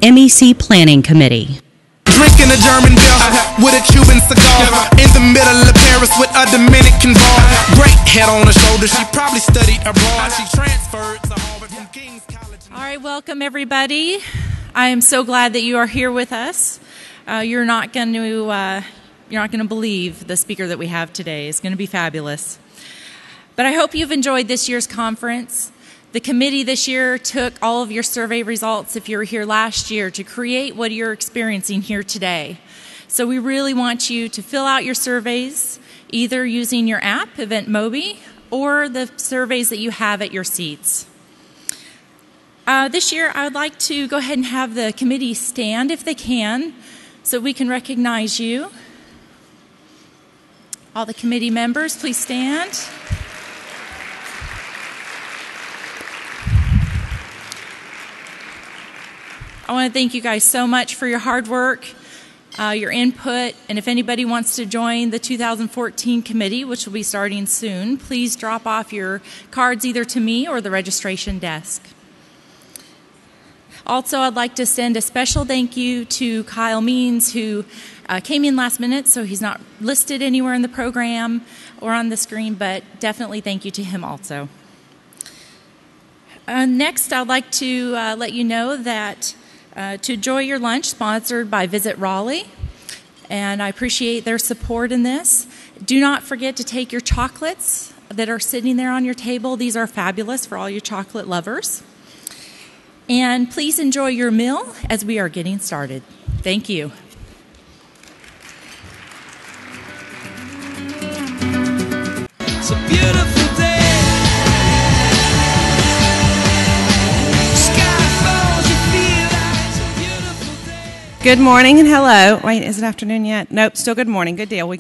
MEC Planning Committee. Drinking a German beer with a Cuban cigar in the middle of Paris with a Dominican bar. Great head on her shoulder, she probably studied abroad. She transferred to Harvard from King's College. All right, welcome everybody. I am so glad that you are here with us. You're not going to believe the speaker that we have today. It's going to be fabulous. But I hope you've enjoyed this year's conference. The committee this year took all of your survey results, if you were here last year, to create what you're experiencing here today. So we really want you to fill out your surveys, either using your app, EventMobi, or the surveys that you have at your seats. This year, I would like to go ahead and have the committee stand, if they can, so we can recognize you. All the committee members, please stand. I want to thank you guys so much for your hard work, your input, and if anybody wants to join the 2014 committee, which will be starting soon, please drop off your cards either to me or the registration desk. Also, I'd like to send a special thank you to Kyle Means, who came in last minute, so he's not listed anywhere in the program or on the screen, but definitely thank you to him also. Next, I'd like to let you know that to enjoy your lunch, sponsored by Visit Raleigh, and I appreciate their support in this. Do not forget to take your chocolates that are sitting there on your table. These are fabulous for all your chocolate lovers. And please enjoy your meal as we are getting started. Thank you. It's a beautiful day. Good morning and hello. Wait, is it afternoon yet? Nope, still good morning. Good deal.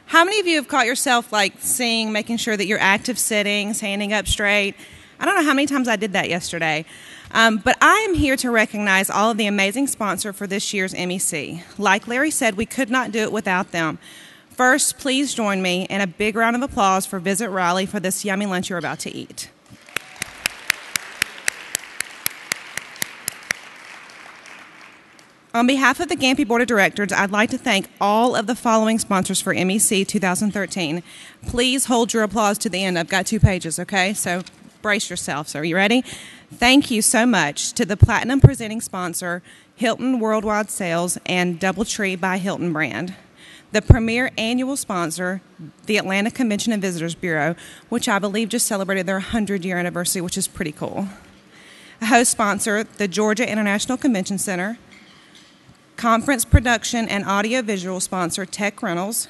How many of you have caught yourself seeing, making sure that you're active sitting, standing up straight? I don't know how many times I did that yesterday. But I am here to recognize all of the amazing sponsors for this year's MEC. Like Larry said, we could not do it without them. First, please join me in a big round of applause for Visit Raleigh for this yummy lunch you're about to eat. On behalf of the Gampy Board of Directors, I'd like to thank all of the following sponsors for MEC 2013. Please hold your applause to the end. I've got 2 pages, okay? So brace yourself. So are you ready? Thank you so much to the Platinum presenting sponsor, Hilton Worldwide Sales and DoubleTree by Hilton brand. The premier annual sponsor, the Atlanta Convention and Visitors Bureau, which I believe just celebrated their 100-year anniversary, which is pretty cool. A host sponsor, the Georgia International Convention Center. Conference production and audiovisual sponsor, Tech Rentals.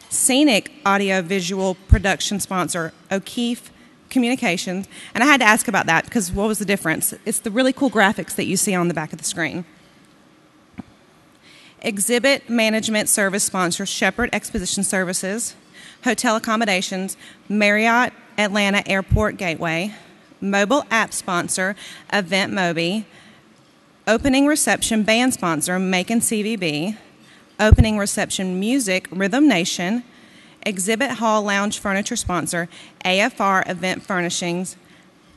Scenic audiovisual production sponsor, O'Keefe Communications. And I had to ask about that because what was the difference? It's the really cool graphics that you see on the back of the screen. Exhibit management service sponsor, Shepherd Exposition Services. Hotel accommodations, Marriott Atlanta Airport Gateway. Mobile app sponsor, EventMobi. Opening reception band sponsor, Macon CVB. Opening reception music, Rhythm Nation. Exhibit hall lounge furniture sponsor, AFR Event Furnishings.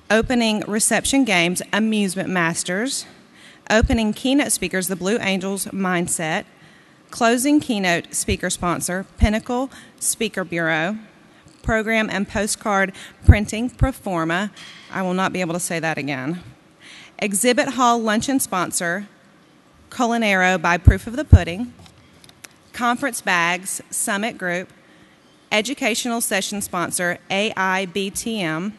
Opening reception games, Amusement Masters. Opening keynote speakers, the Blue Angels Mindset. Closing keynote speaker sponsor, Pinnacle Speaker Bureau. Program and postcard printing, Proforma. I will not be able to say that again. Exhibit hall luncheon sponsor, Culinaro by Proof of the Pudding. Conference bags, Summit Group. Educational session sponsor, AIBTM.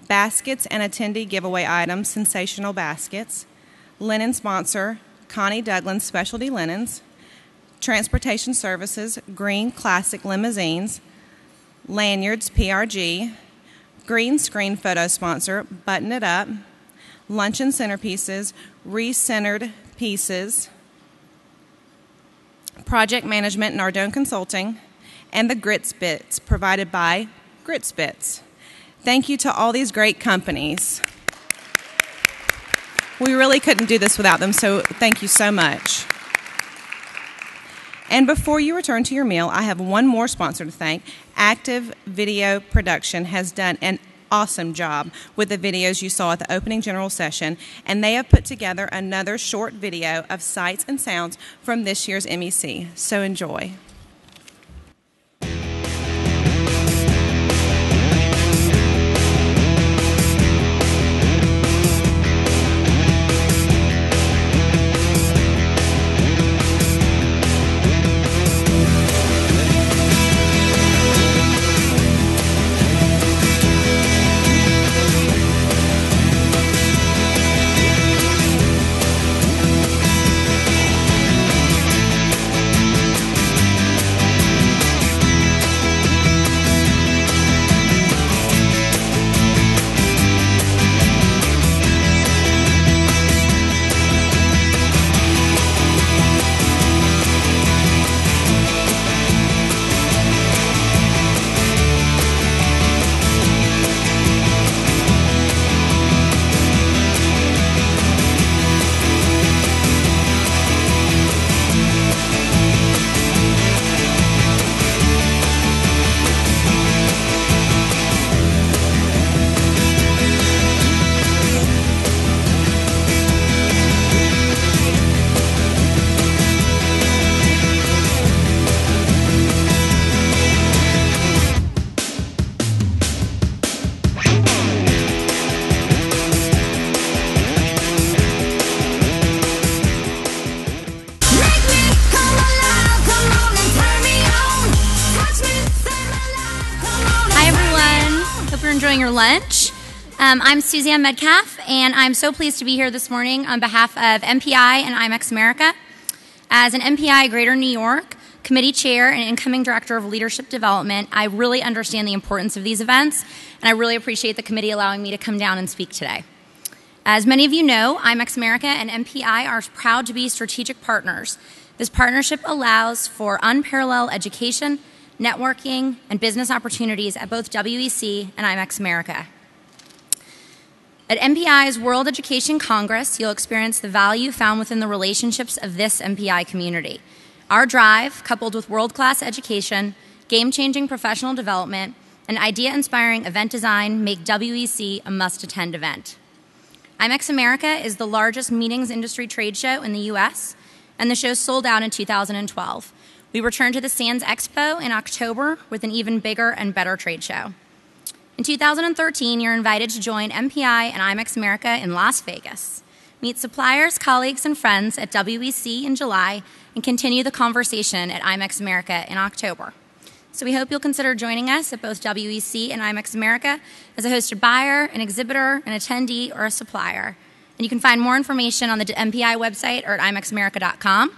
Baskets and attendee giveaway items, Sensational Baskets. Linen sponsor, Connie Douglas Specialty Linens. Transportation services, Green Classic Limousines. Lanyards, PRG. Green screen photo sponsor, Button It Up. Luncheon centerpieces, Recentered Pieces, Project Management, Nardone Consulting, and the Grits Bits, provided by Grits Bits. Thank you to all these great companies. We really couldn't do this without them, so thank you so much. And before you return to your meal, I have one more sponsor to thank. Active Video Production has done an awesome job with the videos you saw at the opening general session, and they have put together another short video of sights and sounds from this year's MEC. So enjoy. Enjoying your lunch. I'm Suzanne Metcalf, and I'm so pleased to be here this morning on behalf of MPI and IMEX America. As an MPI Greater New York Committee Chair and incoming Director of Leadership Development, I really understand the importance of these events, and I really appreciate the committee allowing me to come down and speak today. As many of you know, IMEX America and MPI are proud to be strategic partners. This partnership allows for unparalleled education, networking, and business opportunities at both WEC and IMEX America. At MPI's World Education Congress, you'll experience the value found within the relationships of this MPI community. Our drive, coupled with world-class education, game-changing professional development, and idea-inspiring event design, make WEC a must-attend event. IMEX America is the largest meetings industry trade show in the U.S., and the show sold out in 2012. We return to the Sands Expo in October with an even bigger and better trade show. In 2013, you're invited to join MPI and IMEX America in Las Vegas. Meet suppliers, colleagues, and friends at WEC in July and continue the conversation at IMEX America in October. So we hope you'll consider joining us at both WEC and IMEX America as a hosted buyer, an exhibitor, an attendee, or a supplier. And you can find more information on the MPI website or at imexamerica.com.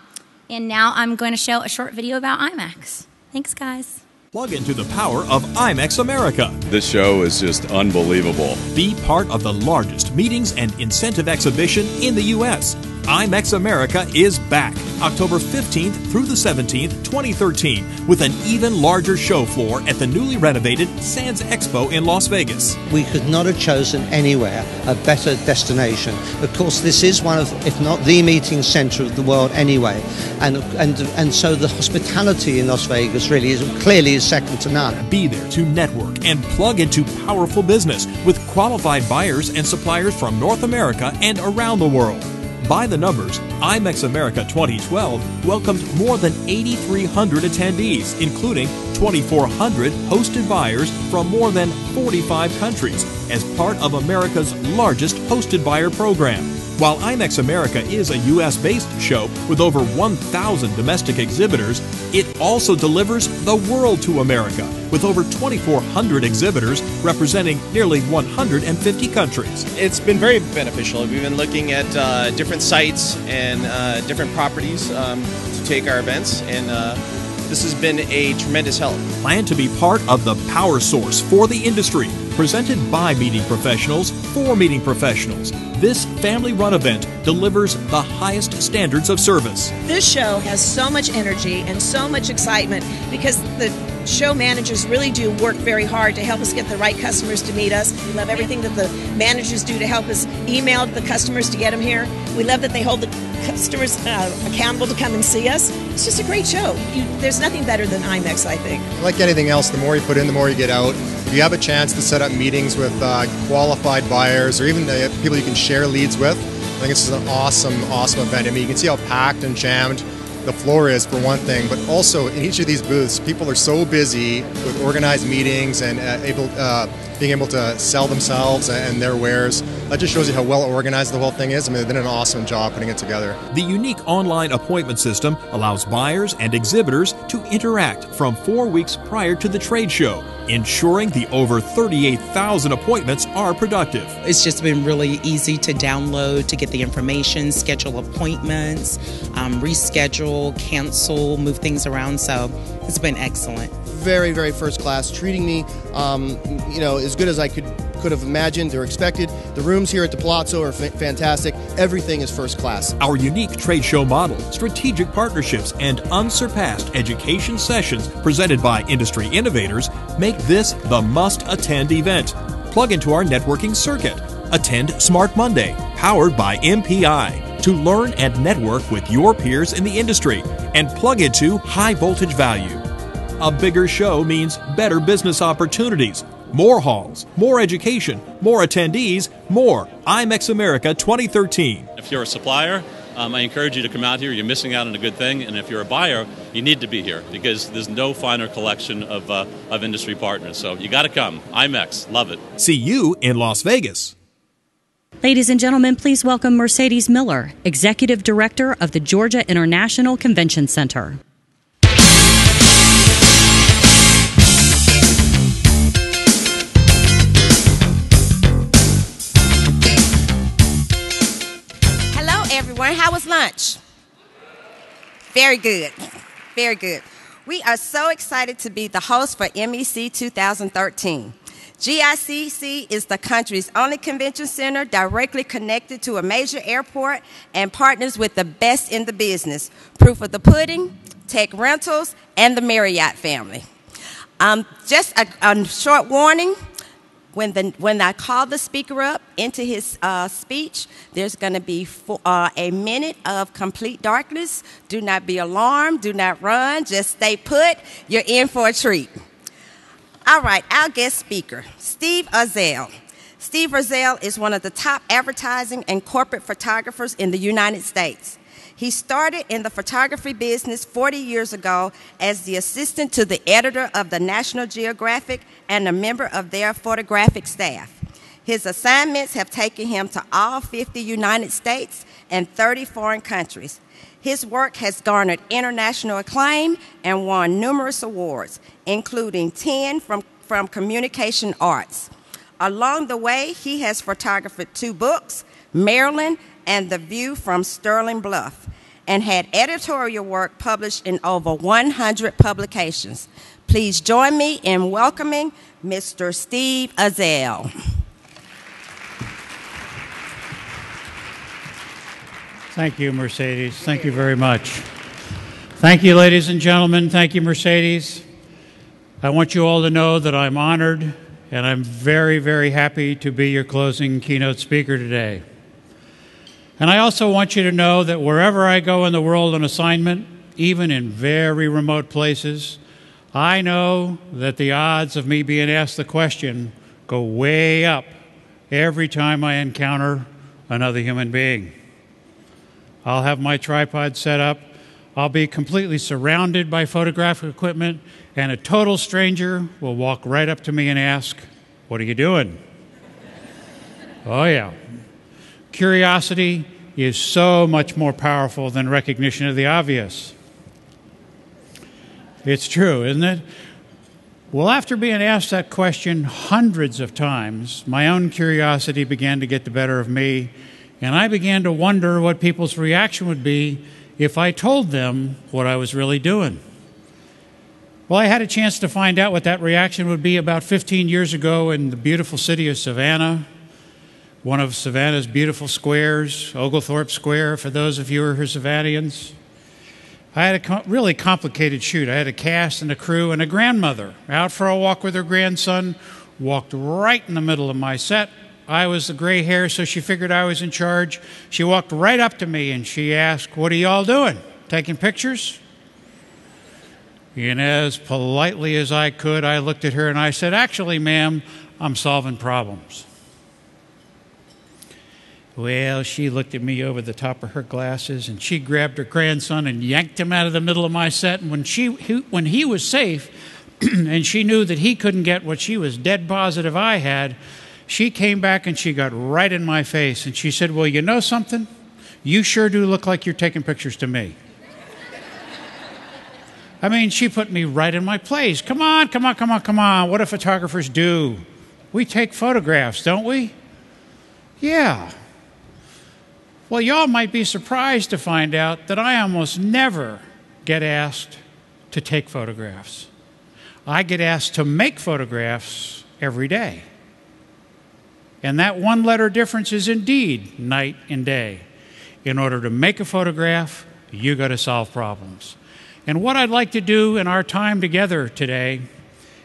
And now I'm going to show a short video about IMEX. Thanks, guys. Plug into the power of IMEX America. This show is just unbelievable. Be part of the largest meetings and incentive exhibition in the U.S. IMEX America is back October 15th through the 17th, 2013, with an even larger show floor at the newly renovated Sands Expo in Las Vegas. We could not have chosen anywhere a better destination. Of course, this is one of, if not the meeting center of the world anyway, and so the hospitality in Las Vegas really is second to none. Be there to network and plug into powerful business with qualified buyers and suppliers from North America and around the world. By the numbers, IMEX America 2012 welcomed more than 8,300 attendees, including 2,400 hosted buyers from more than 45 countries, as part of America's largest hosted buyer program. While IMEX America is a U.S.-based show with over 1,000 domestic exhibitors, it also delivers the world to America, with over 2,400 exhibitors representing nearly 150 countries. It's been very beneficial. We've been looking at different sites and different properties to take our events, and this has been a tremendous help. Plan to be part of the power source for the industry, presented by meeting professionals for meeting professionals. This family-run event delivers the highest standards of service. This show has so much energy and so much excitement because the show managers really do work very hard to help us get the right customers to meet us. We love everything that the managers do to help us email the customers to get them here. We love that they hold the customers accountable to come and see us. It's just a great show. There's nothing better than IMEX, I think. Like anything else, the more you put in, the more you get out. If you have a chance to set up meetings with qualified buyers or even people you can share leads with, I think this is an awesome event. I mean, you can see how packed and jammed the floor is for one thing, but also in each of these booths, people are so busy with organized meetings and being able to sell themselves and their wares. That just shows you how well organized the whole thing is. I mean, they've done an awesome job putting it together. The unique online appointment system allows buyers and exhibitors to interact from 4 weeks prior to the trade show, ensuring the over 38,000 appointments are productive. It's just been really easy to download, to get the information, schedule appointments, reschedule, cancel, move things around. So it's been excellent. Very, very first class, treating me, as good as I could have imagined or expected. The rooms here at the Palazzo are fantastic. Everything is first class. Our unique trade show model, strategic partnerships, and unsurpassed education sessions presented by industry innovators make this the must-attend event. Plug into our networking circuit. Attend Smart Monday, powered by MPI, to learn and network with your peers in the industry and plug into high voltage value. A bigger show means better business opportunities, more halls, more education, more attendees, more IMEX America 2013. If you're a supplier, I encourage you to come out here. You're missing out on a good thing. And if you're a buyer, you need to be here because there's no finer collection of industry partners. So you got to come. IMEX. Love it. See you in Las Vegas. Ladies and gentlemen, please welcome Mercedes Miller, Executive Director of the Georgia International Convention Center. Everyone, how was lunch? Very good. Very good. We are so excited to be the host for MEC 2013. GICC is the country's only convention center directly connected to a major airport and partners with the best in the business. Proof of the Pudding, Tech Rentals, and the Marriott family. Just a short warning. When I call the speaker up into his speech, there's going to be a minute of complete darkness. Do not be alarmed. Do not run. Just stay put. You're in for a treat. All right, our guest speaker, Steve Urzell. Steve Urzell is one of the top advertising and corporate photographers in the United States. He started in the photography business 40 years ago as the assistant to the editor of the National Geographic and a member of their photographic staff. His assignments have taken him to all 50 United States and 30 foreign countries. His work has garnered international acclaim and won numerous awards, including 10 from Communication Arts. Along the way, he has photographed 2 books, Maryland and The View from Sterling Bluff, and had editorial work published in over 100 publications. Please join me in welcoming Mr. Steve Urzell. Thank you, Mercedes. Thank you very much. Thank you, ladies and gentlemen. Thank you, Mercedes. I want you all to know that I'm honored and I'm very, very happy to be your closing keynote speaker today. And I also want you to know that wherever I go in the world on assignment, even in very remote places, I know that the odds of me being asked the question go way up every time I encounter another human being. I'll have my tripod set up. I'll be completely surrounded by photographic equipment, and a total stranger will walk right up to me and ask, "What are you doing?" Oh, yeah. Curiosity is so much more powerful than recognition of the obvious. It's true, isn't it? Well, after being asked that question hundreds of times, my own curiosity began to get the better of me, and I began to wonder what people's reaction would be if I told them what I was really doing. Well, I had a chance to find out what that reaction would be about 15 years ago in the beautiful city of Savannah, one of Savannah's beautiful squares, Oglethorpe Square, for those of you who are Savannaians. I had a really complicated shoot. I had a cast and a crew and a grandmother out for a walk with her grandson, walked right in the middle of my set. I was the gray hair, so she figured I was in charge. She walked right up to me and she asked, "What are y'all doing? Taking pictures?" And as politely as I could, I looked at her and I said, "Actually, ma'am, I'm solving problems." Well, she looked at me over the top of her glasses, and she grabbed her grandson and yanked him out of the middle of my set. And when he was safe, and she knew that he couldn't get what she was dead positive I had, she came back and she got right in my face. And she said, "Well, you know something? You sure do look like you're taking pictures to me." I mean, she put me right in my place. Come on. What do photographers do? We take photographs, don't we? Yeah. Well, y'all might be surprised to find out that I almost never get asked to take photographs. I get asked to make photographs every day. And that one-letter difference is indeed night and day. In order to make a photograph, you got to solve problems. And what I'd like to do in our time together today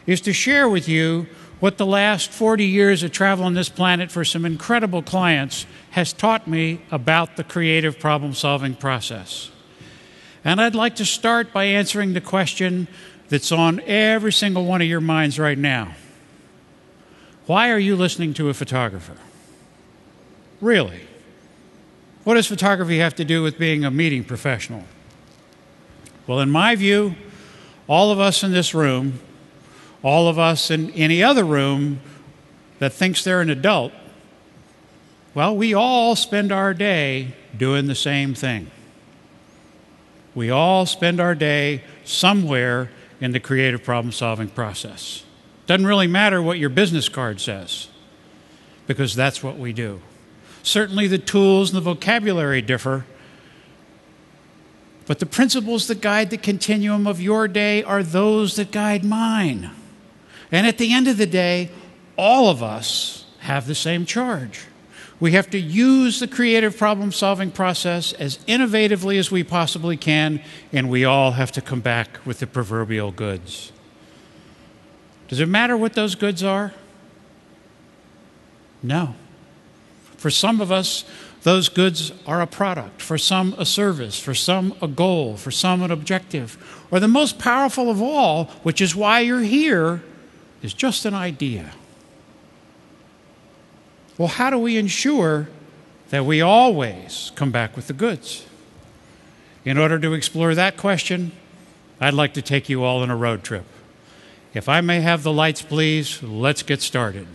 is to share with you what the last 40 years of travel on this planet for some incredible clients has taught me about the creative problem-solving process. And I'd like to start by answering the question that's on every single one of your minds right now. Why are you listening to a photographer? Really? What does photography have to do with being a meeting professional? Well, in my view, all of us in this room, all of us in any other room that thinks they're an adult, well, we all spend our day doing the same thing. We all spend our day somewhere in the creative problem-solving process. Doesn't really matter what your business card says, because that's what we do. Certainly the tools and the vocabulary differ, but the principles that guide the continuum of your day are those that guide mine. And at the end of the day, all of us have the same charge. We have to use the creative problem-solving process as innovatively as we possibly can, and we all have to come back with the proverbial goods. Does it matter what those goods are? No. For some of us, those goods are a product, for some a service, for some a goal, for some an objective, or the most powerful of all, which is why you're here, is just an idea. Well, how do we ensure that we always come back with the goods? In order to explore that question, I'd like to take you all on a road trip. If I may have the lights, please, let's get started.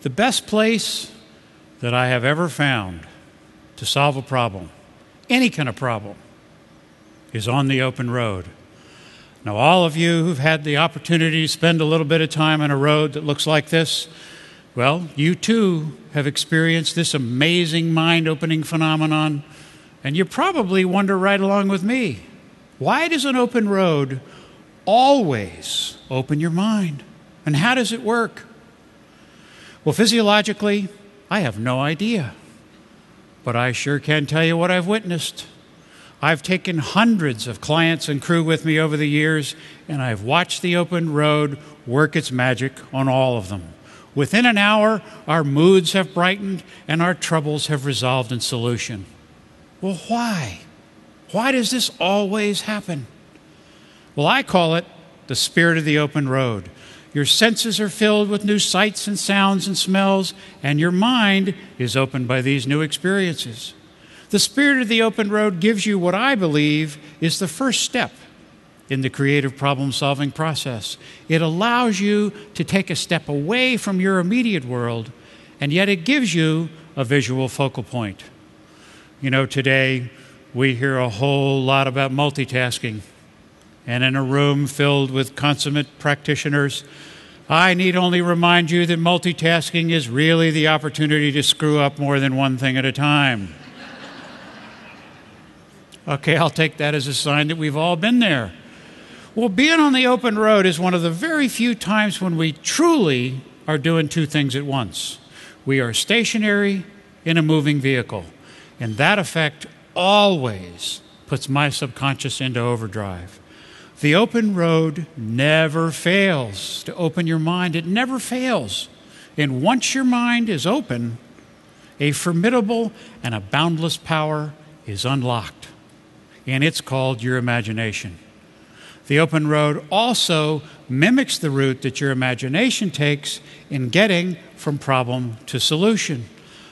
The best place that I have ever found to solve a problem, any kind of problem, is on the open road. Now, all of you who've had the opportunity to spend a little bit of time on a road that looks like this, well, you too have experienced this amazing mind-opening phenomenon, and you probably wonder right along with me, why does an open road always open your mind? And how does it work? Well, physiologically, I have no idea. But I sure can tell you what I've witnessed. I've taken hundreds of clients and crew with me over the years, and I've watched the open road work its magic on all of them. Within an hour, our moods have brightened and our troubles have resolved in solution. Well, why? Why does this always happen? Well, I call it the spirit of the open road. Your senses are filled with new sights and sounds and smells, and your mind is opened by these new experiences. The spirit of the open road gives you what I believe is the first step in the creative problem-solving process. It allows you to take a step away from your immediate world, and yet it gives you a visual focal point. You know, today we hear a whole lot about multitasking. And in a room filled with consummate practitioners, I need only remind you that multitasking is really the opportunity to screw up more than one thing at a time. Okay, I'll take that as a sign that we've all been there. Well, being on the open road is one of the very few times when we truly are doing two things at once. We are stationary in a moving vehicle, and that effect always puts my subconscious into overdrive. The open road never fails to open your mind. It never fails. And once your mind is open, a formidable and a boundless power is unlocked. And it's called your imagination. The open road also mimics the route that your imagination takes in getting from problem to solution.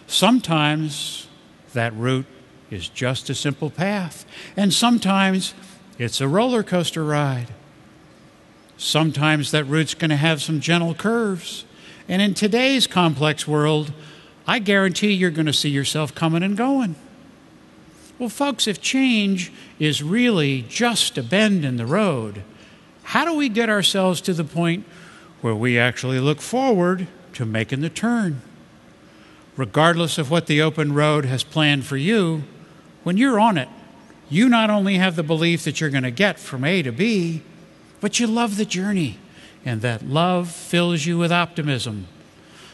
Sometimes that route is just a simple path, and sometimes it's a roller coaster ride. Sometimes that route's going to have some gentle curves. And in today's complex world, I guarantee you're going to see yourself coming and going. Well, folks, if change is really just a bend in the road, how do we get ourselves to the point where we actually look forward to making the turn? Regardless of what the open road has planned for you, when you're on it, you not only have the belief that you're going to get from A to B, but you love the journey, and that love fills you with optimism.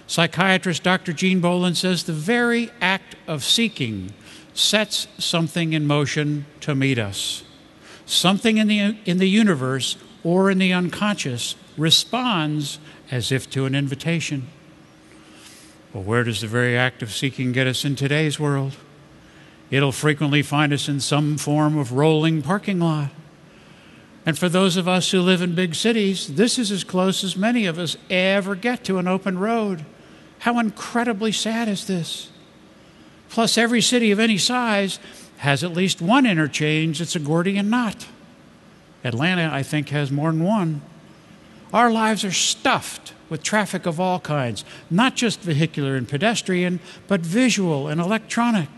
Psychiatrist Dr. Jean Boland says the very act of seeking sets something in motion to meet us. Something in the universe or in the unconscious responds as if to an invitation. Well, where does the very act of seeking get us in today's world? It'll frequently find us in some form of rolling parking lot. And for those of us who live in big cities, this is as close as many of us ever get to an open road. How incredibly sad is this? Plus, every city of any size has at least one interchange that's a Gordian knot. Atlanta, I think, has more than one. Our lives are stuffed with traffic of all kinds, not just vehicular and pedestrian, but visual and electronic.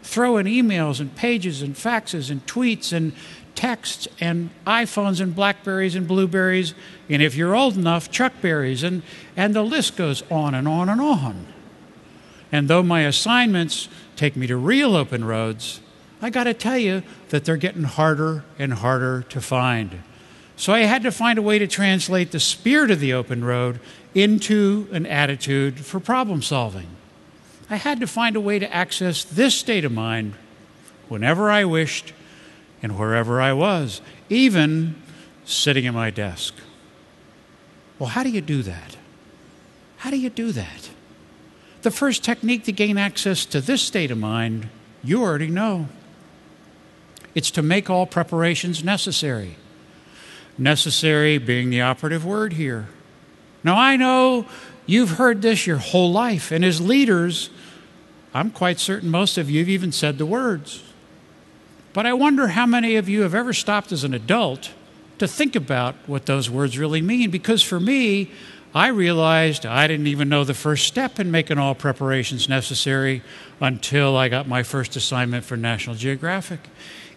Throw in emails and pages and faxes and tweets and texts and iPhones and Blackberries and Blueberries, and if you're old enough, Chuckberries, and the list goes on and on and on. And though my assignments take me to real open roads, I got to tell you that they're getting harder and harder to find. So I had to find a way to translate the spirit of the open road into an attitude for problem solving. I had to find a way to access this state of mind whenever I wished and wherever I was, even sitting at my desk. Well, how do you do that? How do you do that? The first technique to gain access to this state of mind, you already know. It's to make all preparations necessary. Necessary being the operative word here. Now, I know you've heard this your whole life, and as leaders, I'm quite certain most of you have even said the words. But I wonder how many of you have ever stopped as an adult to think about what those words really mean, because for me, I realized I didn't even know the first step in making all preparations necessary until I got my first assignment for National Geographic.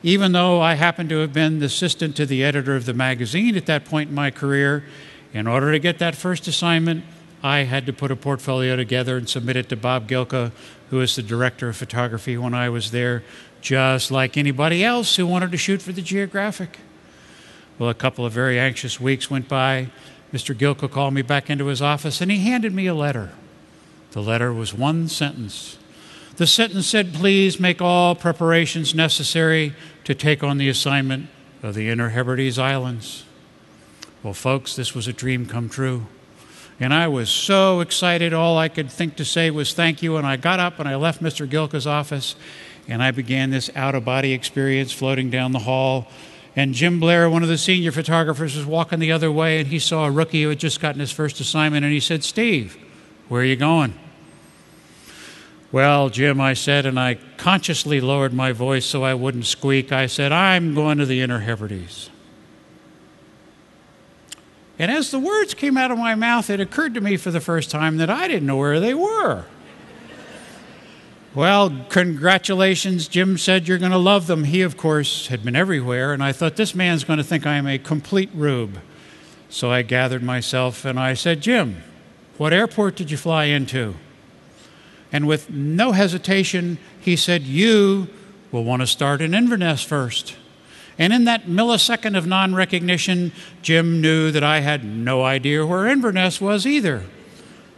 Even though I happened to have been the assistant to the editor of the magazine at that point in my career, in order to get that first assignment, I had to put a portfolio together and submit it to Bob Gilka, who was the director of photography when I was there, just like anybody else who wanted to shoot for the Geographic. Well, a couple of very anxious weeks went by. Mr. Gilka called me back into his office, and he handed me a letter. The letter was one sentence. The sentence said, "Please make all preparations necessary to take on the assignment of the Inner Hebrides Islands." Well, folks, this was a dream come true. And I was so excited, all I could think to say was thank you, and I got up and I left Mr. Gilka's office, and I began this out-of-body experience floating down the hall. And Jim Blair, one of the senior photographers, was walking the other way, and he saw a rookie who had just gotten his first assignment, and he said, "Steve, where are you going?" "Well, Jim," I said, and I consciously lowered my voice so I wouldn't squeak. I said, "I'm going to the Inner Hebrides." And as the words came out of my mouth, it occurred to me for the first time that I didn't know where they were. "Well, congratulations," Jim said, "you're going to love them." He, of course, had been everywhere, and I thought, this man's going to think I am a complete rube. So I gathered myself and I said, "Jim, what airport did you fly into?" And with no hesitation, he said, "You will want to start in Inverness first." And in that millisecond of non-recognition, Jim knew that I had no idea where Inverness was either.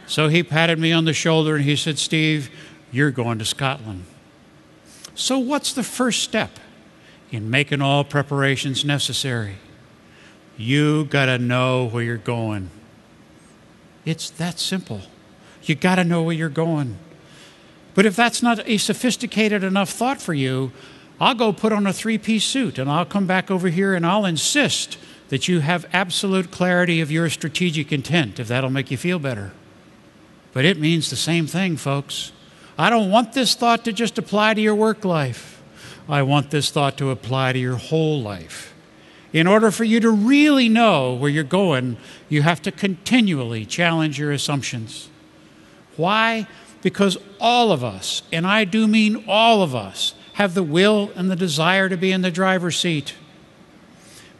So he patted me on the shoulder and he said, "Steve, you're going to Scotland." So what's the first step in making all preparations necessary? You got to know where you're going. It's that simple. You got to know where you're going. But if that's not a sophisticated enough thought for you, I'll go put on a three-piece suit and I'll come back over here and I'll insist that you have absolute clarity of your strategic intent, if that'll make you feel better. But it means the same thing, folks. I don't want this thought to just apply to your work life. I want this thought to apply to your whole life. In order for you to really know where you're going, you have to continually challenge your assumptions. Why? Because all of us, and I do mean all of us, have the will and the desire to be in the driver's seat.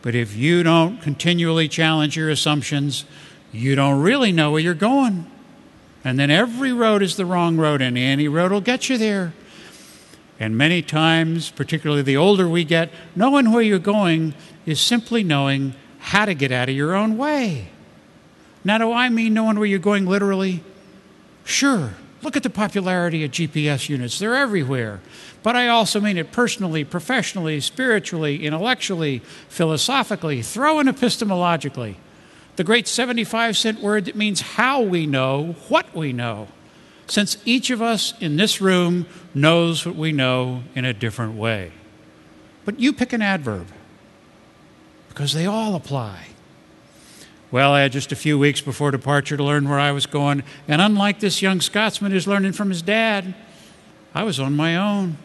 But if you don't continually challenge your assumptions, you don't really know where you're going. And then every road is the wrong road, and any road will get you there. And many times, particularly the older we get, knowing where you're going is simply knowing how to get out of your own way. Now, do I mean knowing where you're going literally? Sure. Look at the popularity of GPS units. They're everywhere. But I also mean it personally, professionally, spiritually, intellectually, philosophically, throw in epistemologically. The great 75-cent word that means how we know what we know, since each of us in this room knows what we know in a different way. But you pick an adverb, because they all apply. Well, I had just a few weeks before departure to learn where I was going, and unlike this young Scotsman who's learning from his dad, I was on my own.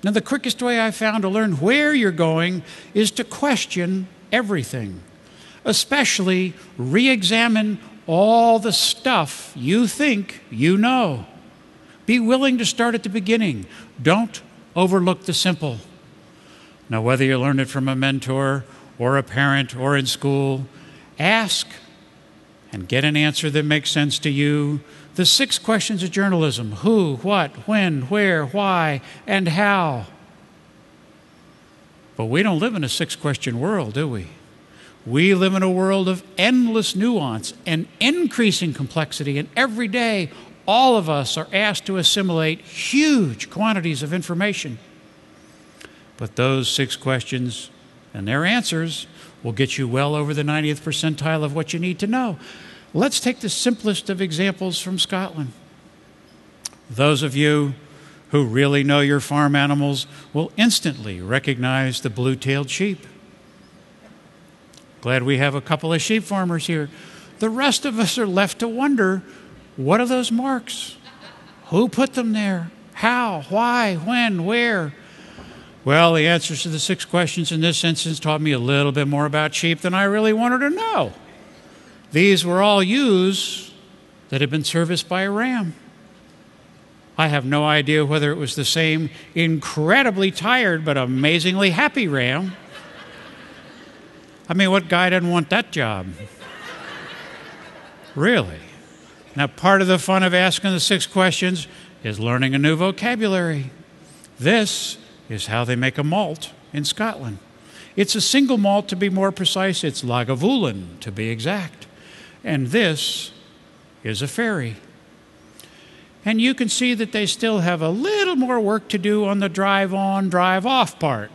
Now, the quickest way I found to learn where you're going is to question everything, especially re-examine all the stuff you think you know. Be willing to start at the beginning. Don't overlook the simple. Now, whether you learned it from a mentor or a parent or in school, ask and get an answer that makes sense to you. The 6 questions of journalism: who, what, when, where, why, and how. But we don't live in a 6-question world, do we? We live in a world of endless nuance and increasing complexity, and every day all of us are asked to assimilate huge quantities of information. But those 6 questions and their answers will get you well over the 90th percentile of what you need to know. Let's take the simplest of examples from Scotland. Those of you who really know your farm animals will instantly recognize the blue-tailed sheep. Glad we have a couple of sheep farmers here. The rest of us are left to wonder, what are those marks? Who put them there? How? Why? When? Where? Well, the answers to the 6 questions in this instance taught me a little bit more about sheep than I really wanted to know. These were all ewes that had been serviced by a ram. I have no idea whether it was the same incredibly tired but amazingly happy ram. I mean, what guy doesn't want that job? Really? Now, part of the fun of asking the 6 questions is learning a new vocabulary. This is how they make a malt in Scotland. It's a single malt, to be more precise. It's Lagavulin, to be exact. And this is a ferry. And you can see that they still have a little more work to do on the drive-on, drive-off part.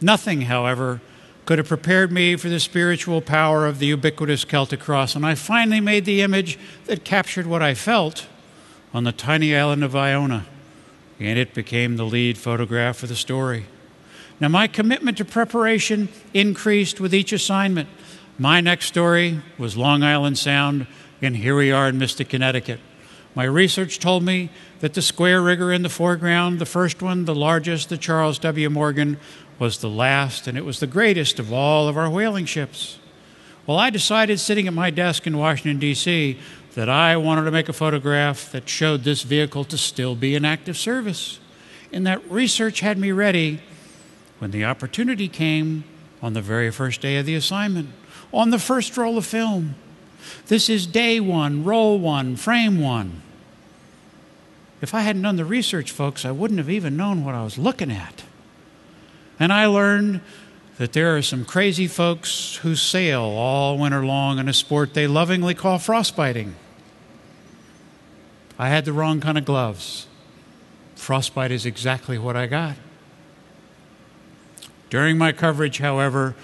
Nothing, however, could have prepared me for the spiritual power of the ubiquitous Celtic cross, and I finally made the image that captured what I felt on the tiny island of Iona, and it became the lead photograph for the story. Now, my commitment to preparation increased with each assignment. My next story was Long Island Sound, and here we are in Mystic, Connecticut. My research told me that the square rigger in the foreground, the first one, the largest, the Charles W. Morgan, was the last, and it was the greatest of all of our whaling ships. Well, I decided, sitting at my desk in Washington, D.C., that I wanted to make a photograph that showed this vehicle to still be in active service. And that research had me ready when the opportunity came on the very first day of the assignment, on the first roll of film. This is day 1, roll 1, frame 1. If I hadn't done the research, folks, I wouldn't have even known what I was looking at. And I learned that there are some crazy folks who sail all winter long in a sport they lovingly call frostbiting. I had the wrong kind of gloves. Frostbite is exactly what I got. During my coverage, however,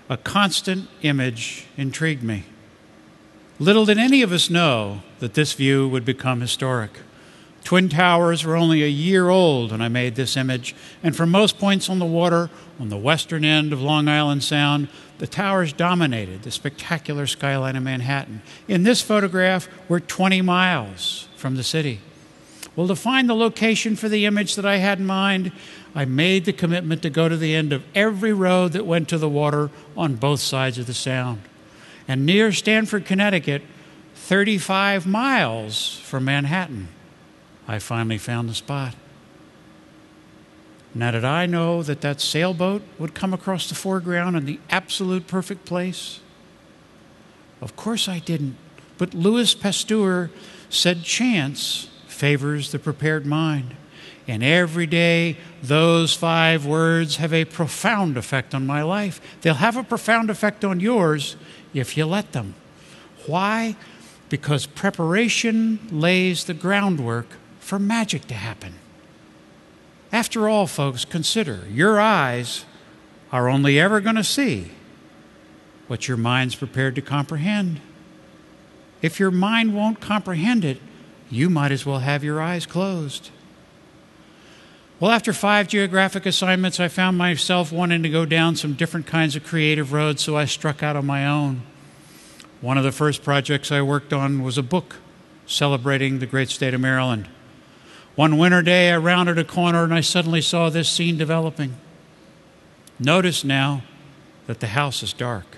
a constant image intrigued me. Little did any of us know that this view would become historic. Twin Towers were only a year old when I made this image, and from most points on the water on the western end of Long Island Sound, the towers dominated the spectacular skyline of Manhattan. In this photograph, we're 20 miles from the city. Well, to find the location for the image that I had in mind, I made the commitment to go to the end of every road that went to the water on both sides of the Sound. And near Stamford, Connecticut, 35 miles from Manhattan, I finally found the spot. Now, did I know that that sailboat would come across the foreground in the absolute perfect place? Of course I didn't. But Louis Pasteur said chance favors the prepared mind. And every day, those 5 words have a profound effect on my life. They'll have a profound effect on yours if you let them. Why? Because preparation lays the groundwork for magic to happen. After all, folks, consider, your eyes are only ever going to see what your mind's prepared to comprehend. If your mind won't comprehend it, you might as well have your eyes closed. Well, after 5 geographic assignments, I found myself wanting to go down some different kinds of creative roads, so I struck out on my own. One of the first projects I worked on was a book celebrating the great state of Maryland. One winter day, I rounded a corner and I suddenly saw this scene developing. Notice now that the house is dark.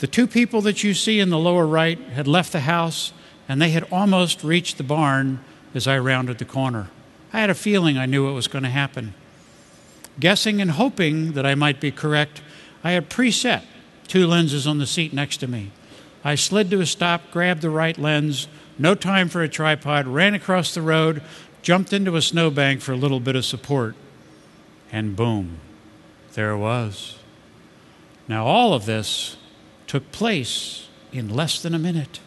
The 2 people that you see in the lower right had left the house and they had almost reached the barn as I rounded the corner. I had a feeling I knew what was going to happen. Guessing and hoping that I might be correct, I had preset 2 lenses on the seat next to me. I slid to a stop, grabbed the right lens, no time for a tripod, ran across the road, jumped into a snowbank for a little bit of support, and boom, there it was. Now, all of this took place in less than a minute,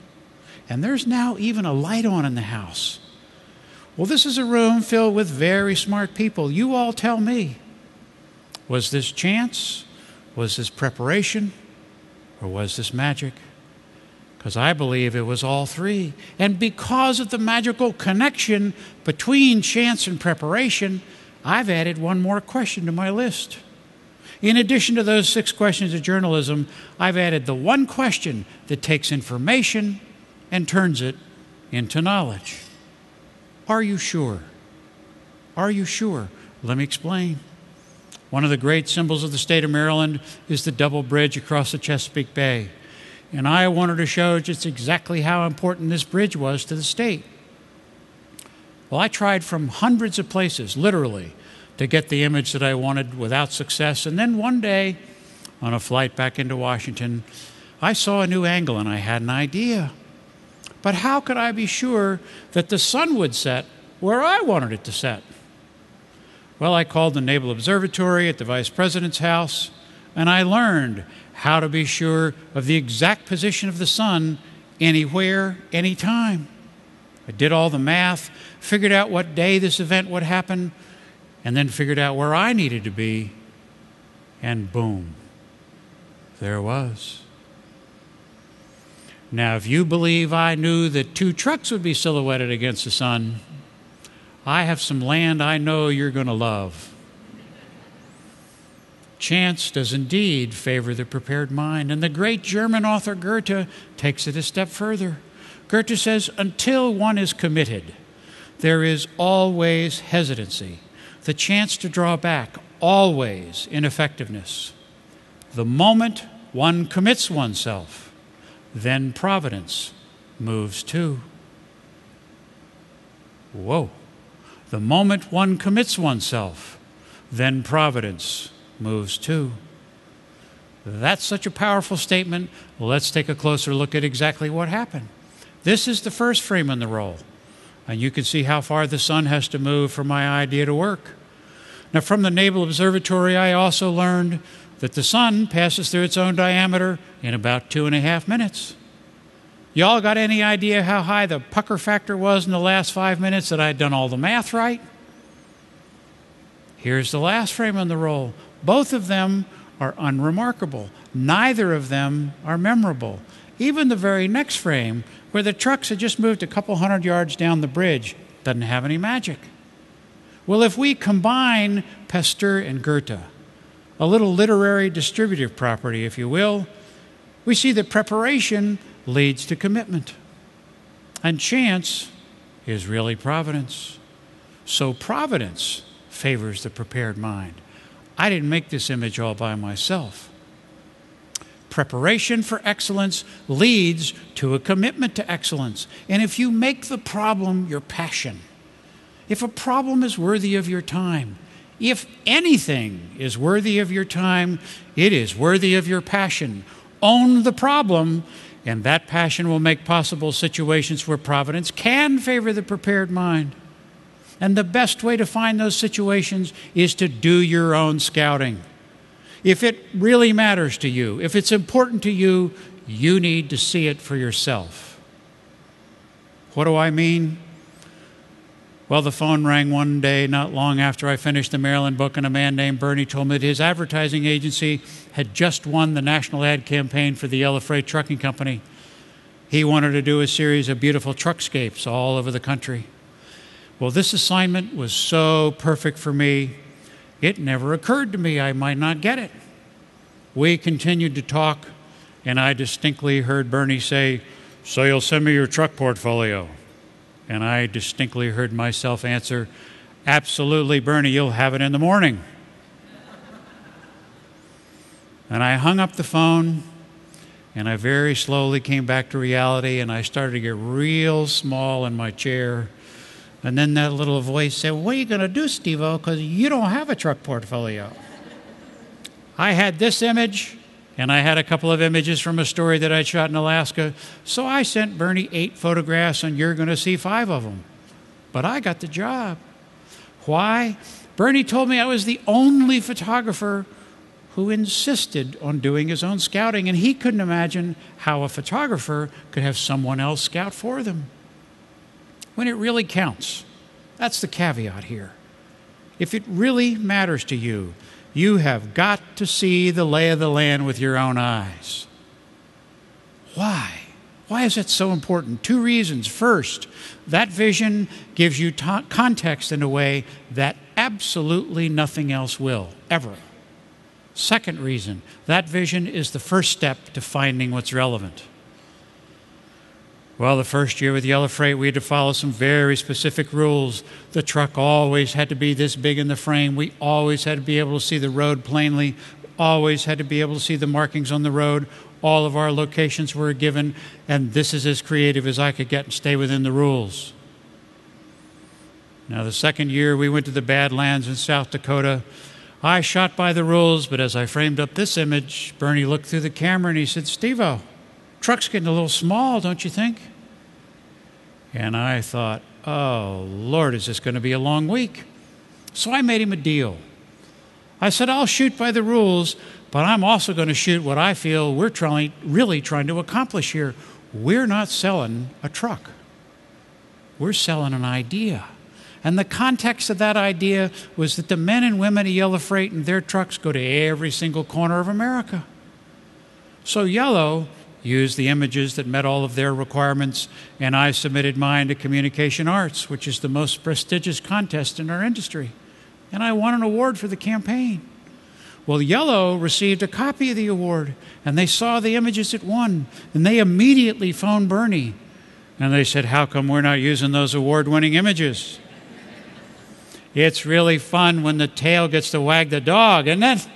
and there's now even a light on in the house. Well, this is a room filled with very smart people. You all tell me, was this chance? Was this preparation? Or was this magic? Because I believe it was all 3. And because of the magical connection between chance and preparation, I've added one more question to my list. In addition to those 6 questions of journalism, I've added the one question that takes information and turns it into knowledge. Are you sure? Are you sure? Let me explain. One of the great symbols of the state of Maryland is the double bridge across the Chesapeake Bay. And I wanted to show just exactly how important this bridge was to the state. Well, I tried from hundreds of places, literally, to get the image that I wanted without success. And then one day, on a flight back into Washington, I saw a new angle and I had an idea. But how could I be sure that the sun would set where I wanted it to set? Well, I called the Naval Observatory at the Vice President's house, and I learned how to be sure of the exact position of the sun anywhere, anytime. I did all the math, figured out what day this event would happen, and then figured out where I needed to be, and boom, there it was. Now, if you believe I knew that 2 trucks would be silhouetted against the sun, I have some land I know you're going to love. Chance does indeed favor the prepared mind, and the great German author Goethe takes it a step further. Goethe says, until one is committed, there is always hesitancy, the chance to draw back, always ineffectiveness. The moment one commits oneself, then providence moves too. Whoa. The moment one commits oneself, then providence moves too. That's such a powerful statement. Let's take a closer look at exactly what happened. This is the first frame in the roll, and you can see how far the sun has to move for my idea to work. Now, from the Naval Observatory, I also learned that the sun passes through its own diameter in about 2.5 minutes. Y'all got any idea how high the pucker factor was in the last 5 minutes that I'd done all the math right? Here's the last frame on the roll. Both of them are unremarkable. Neither of them are memorable. Even the very next frame, where the trucks had just moved a couple hundred yards down the bridge, doesn't have any magic. Well, if we combine Pasteur and Goethe, a little literary distributive property, if you will, we see that preparation leads to commitment. And chance is really providence. So providence favors the prepared mind. I didn't make this image all by myself. Preparation for excellence leads to a commitment to excellence. And if you make the problem your passion, if a problem is worthy of your time, if anything is worthy of your time, it is worthy of your passion. Own the problem, and that passion will make possible situations where providence can favor the prepared mind. And the best way to find those situations is to do your own scouting. If it really matters to you, if it's important to you, you need to see it for yourself. What do I mean? Well, the phone rang one day not long after I finished the Maryland book, and a man named Bernie told me that his advertising agency had just won the national ad campaign for the Yellow Freight Trucking Company. He wanted to do a series of beautiful truckscapes all over the country. Well, this assignment was so perfect for me, it never occurred to me I might not get it. We continued to talk, and I distinctly heard Bernie say, "So you'll send me your truck portfolio?" And I distinctly heard myself answer, "Absolutely, Bernie, you'll have it in the morning." And I hung up the phone, and I very slowly came back to reality, and I started to get real small in my chair. And then that little voice said, "What are you going to do, Steve-O, because you don't have a truck portfolio?" I had this image, and I had a couple of images from a story that I'd shot in Alaska. So I sent Bernie 8 photographs, and you're going to see 5 of them. But I got the job. Why? Bernie told me I was the only photographer who insisted on doing his own scouting, and he couldn't imagine how a photographer could have someone else scout for them. When it really counts, that's the caveat here. If it really matters to you, you have got to see the lay of the land with your own eyes. Why? Why is that so important? 2 reasons. First, that vision gives you context in a way that absolutely nothing else will, ever. Second reason, that vision is the first step to finding what's relevant. Well, the first year with Yellow Freight, we had to follow some very specific rules. The truck always had to be this big in the frame. We always had to be able to see the road plainly. Always had to be able to see the markings on the road. All of our locations were given, and this is as creative as I could get and stay within the rules. Now, the second year, we went to the Badlands in South Dakota. I shot by the rules, but as I framed up this image, Bernie looked through the camera and he said, "Steve-O, truck's getting a little small, don't you think?" And I thought, oh, Lord, is this going to be a long week? So I made him a deal. I said, I'll shoot by the rules, but I'm also going to shoot what I feel we're really trying to accomplish here. We're not selling a truck. We're selling an idea. And the context of that idea was that the men and women of Yellow Freight and their trucks go to every single corner of America. So Yellow used the images that met all of their requirements, and I submitted mine to Communication Arts, which is the most prestigious contest in our industry. And I won an award for the campaign. Well, Yellow received a copy of the award, and they saw the images it won, and they immediately phoned Bernie. And they said, "How come we're not using those award-winning images?" It's really fun when the tail gets to wag the dog, isn't it?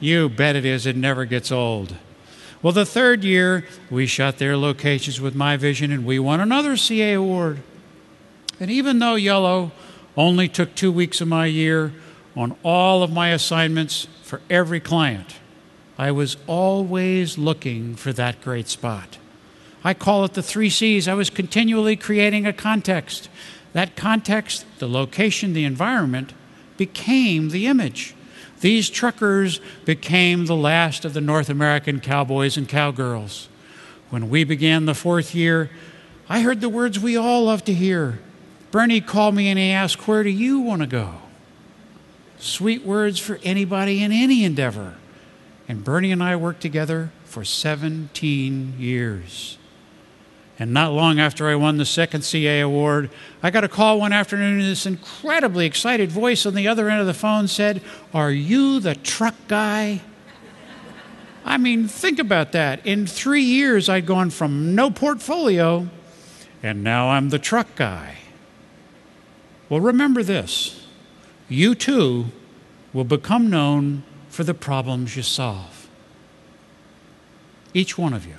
You bet it is. It never gets old. Well, the third year, we shot their locations with my vision, and we won another CA award. And even though Yellow only took 2 weeks of my year on all of my assignments for every client, I was always looking for that great spot. I call it the 3 C's. I was continually creating a context. That context, the location, the environment, became the image. These truckers became the last of the North American cowboys and cowgirls. When we began the 4th year, I heard the words we all love to hear. Bernie called me and he asked, "Where do you want to go?" Sweet words for anybody in any endeavor. And Bernie and I worked together for 17 years. And not long after I won the second CA award, I got a call one afternoon and this incredibly excited voice on the other end of the phone said, "Are you the truck guy?" I mean, think about that. In 3 years, I'd gone from no portfolio, and now I'm the truck guy. Well, remember this. You too will become known for the problems you solve. Each one of you.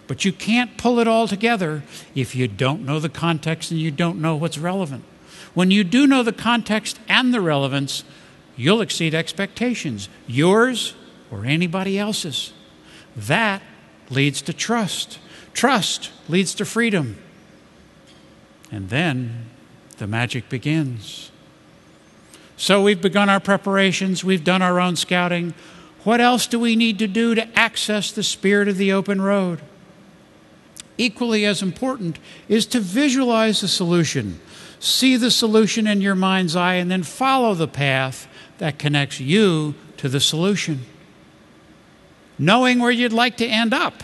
But you can't pull it all together if you don't know the context and you don't know what's relevant. When you do know the context and the relevance, you'll exceed expectations, yours or anybody else's. That leads to trust. Trust leads to freedom. And then the magic begins. So we've begun our preparations. We've done our own scouting. What else do we need to do to access the spirit of the open road? Equally as important is to visualize the solution. See the solution in your mind's eye and then follow the path that connects you to the solution. Knowing where you'd like to end up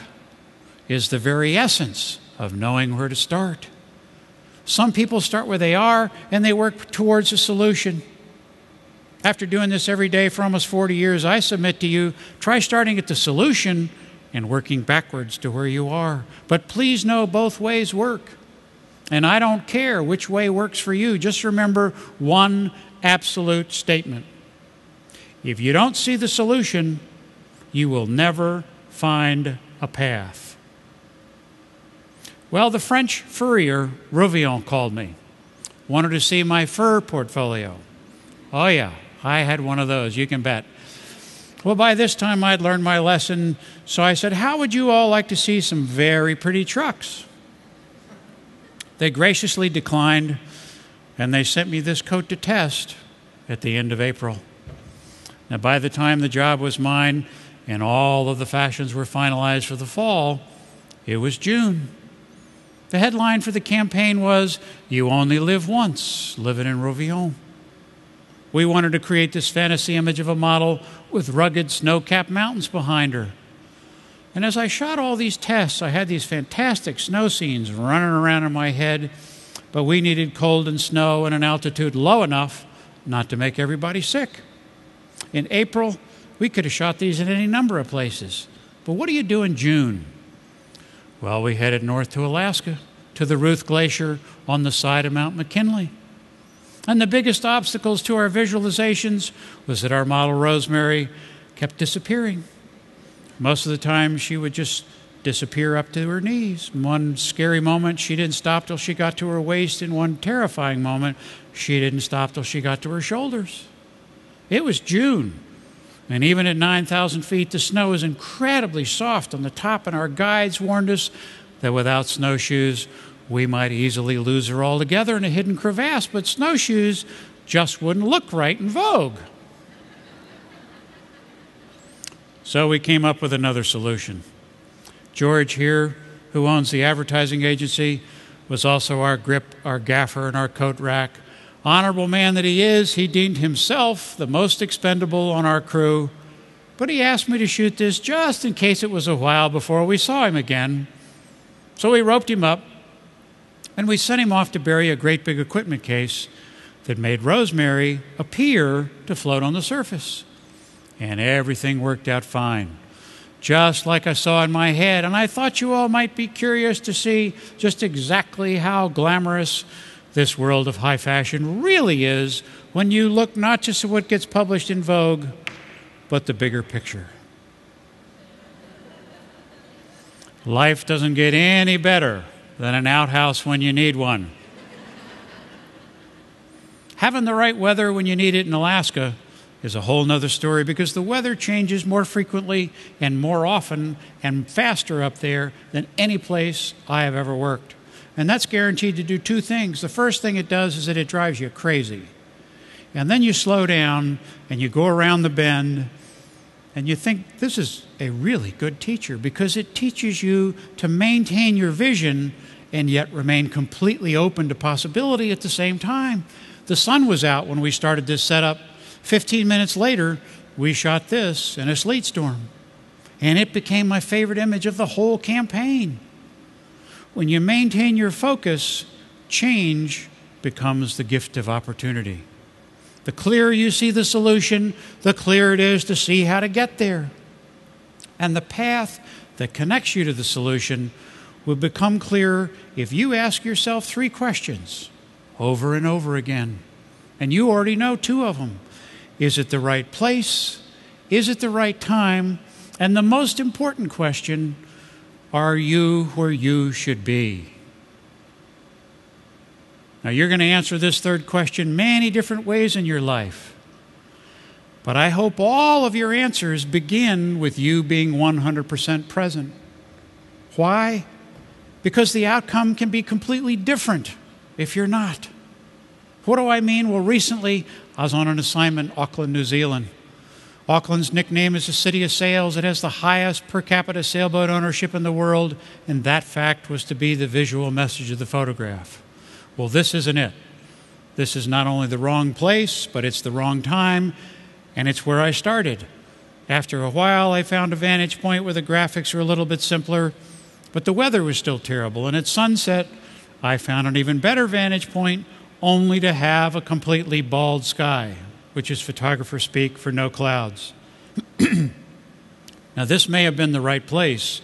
is the very essence of knowing where to start. Some people start where they are and they work towards a solution. After doing this every day for almost 40 years, I submit to you, try starting at the solution and working backwards to where you are. But please know both ways work. And I don't care which way works for you. Just remember one absolute statement. If you don't see the solution, you will never find a path. Well, the French furrier Rovillon called me. Wanted to see my fur portfolio. Oh yeah, I had one of those, you can bet. Well, by this time I'd learned my lesson, so I said, how would you all like to see some very pretty trucks? They graciously declined, and they sent me this coat to test at the end of April. Now, by the time the job was mine and all of the fashions were finalized for the fall, it was June. The headline for the campaign was, "You only live once, living in Rovillon." We wanted to create this fantasy image of a model with rugged snow-capped mountains behind her. And as I shot all these tests, I had these fantastic snow scenes running around in my head, but we needed cold and snow and an altitude low enough not to make everybody sick. In April, we could have shot these in any number of places. But what do you do in June? Well, we headed north to Alaska, to the Ruth Glacier on the side of Mount McKinley. And the biggest obstacles to our visualizations was that our model, Rosemary, kept disappearing. Most of the time, she would just disappear up to her knees. In one scary moment, she didn't stop till she got to her waist. In one terrifying moment, she didn't stop till she got to her shoulders. It was June, and even at 9,000 feet, the snow is incredibly soft on the top, and our guides warned us that without snowshoes, we might easily lose her altogether in a hidden crevasse, but snowshoes just wouldn't look right in vogue. So we came up with another solution. George here, who owns the advertising agency, was also our grip, our gaffer, and our coat rack. Honorable man that he is, he deemed himself the most expendable on our crew, but he asked me to shoot this just in case it was a while before we saw him again. So we roped him up, and we sent him off to bury a great big equipment case that made Rosemary appear to float on the surface. And everything worked out fine, just like I saw in my head. And I thought you all might be curious to see just exactly how glamorous this world of high fashion really is when you look not just at what gets published in Vogue, but the bigger picture. Life doesn't get any better than an outhouse when you need one. Having the right weather when you need it in Alaska is a whole nother story, because the weather changes more frequently and more often and faster up there than any place I have ever worked. And that's guaranteed to do two things. The first thing it does is that it drives you crazy. And then you slow down and you go around the bend and you think this is a really good teacher, because it teaches you to maintain your vision and yet remain completely open to possibility at the same time. The sun was out when we started this setup, 15 minutes later, we shot this in a sleet storm, and it became my favorite image of the whole campaign. When you maintain your focus, change becomes the gift of opportunity. The clearer you see the solution, the clearer it is to see how to get there. And the path that connects you to the solution will become clearer if you ask yourself 3 questions over and over again. And you already know 2 of them. Is it the right place? Is it the right time? And the most important question, are you where you should be? Now, you're going to answer this 3rd question many different ways in your life. But I hope all of your answers begin with you being 100% present. Why? Because the outcome can be completely different if you're not. What do I mean? Well, recently I was on an assignment in Auckland, New Zealand. Auckland's nickname is the city of sails. It has the highest per capita sailboat ownership in the world, and that fact was to be the visual message of the photograph. Well, this isn't it. This is not only the wrong place, but it's the wrong time, and it's where I started. After a while, I found a vantage point where the graphics were a little bit simpler, but the weather was still terrible, and at sunset, I found an even better vantage point, only to have a completely bald sky, which is photographer speak for no clouds. Now, this may have been the right place,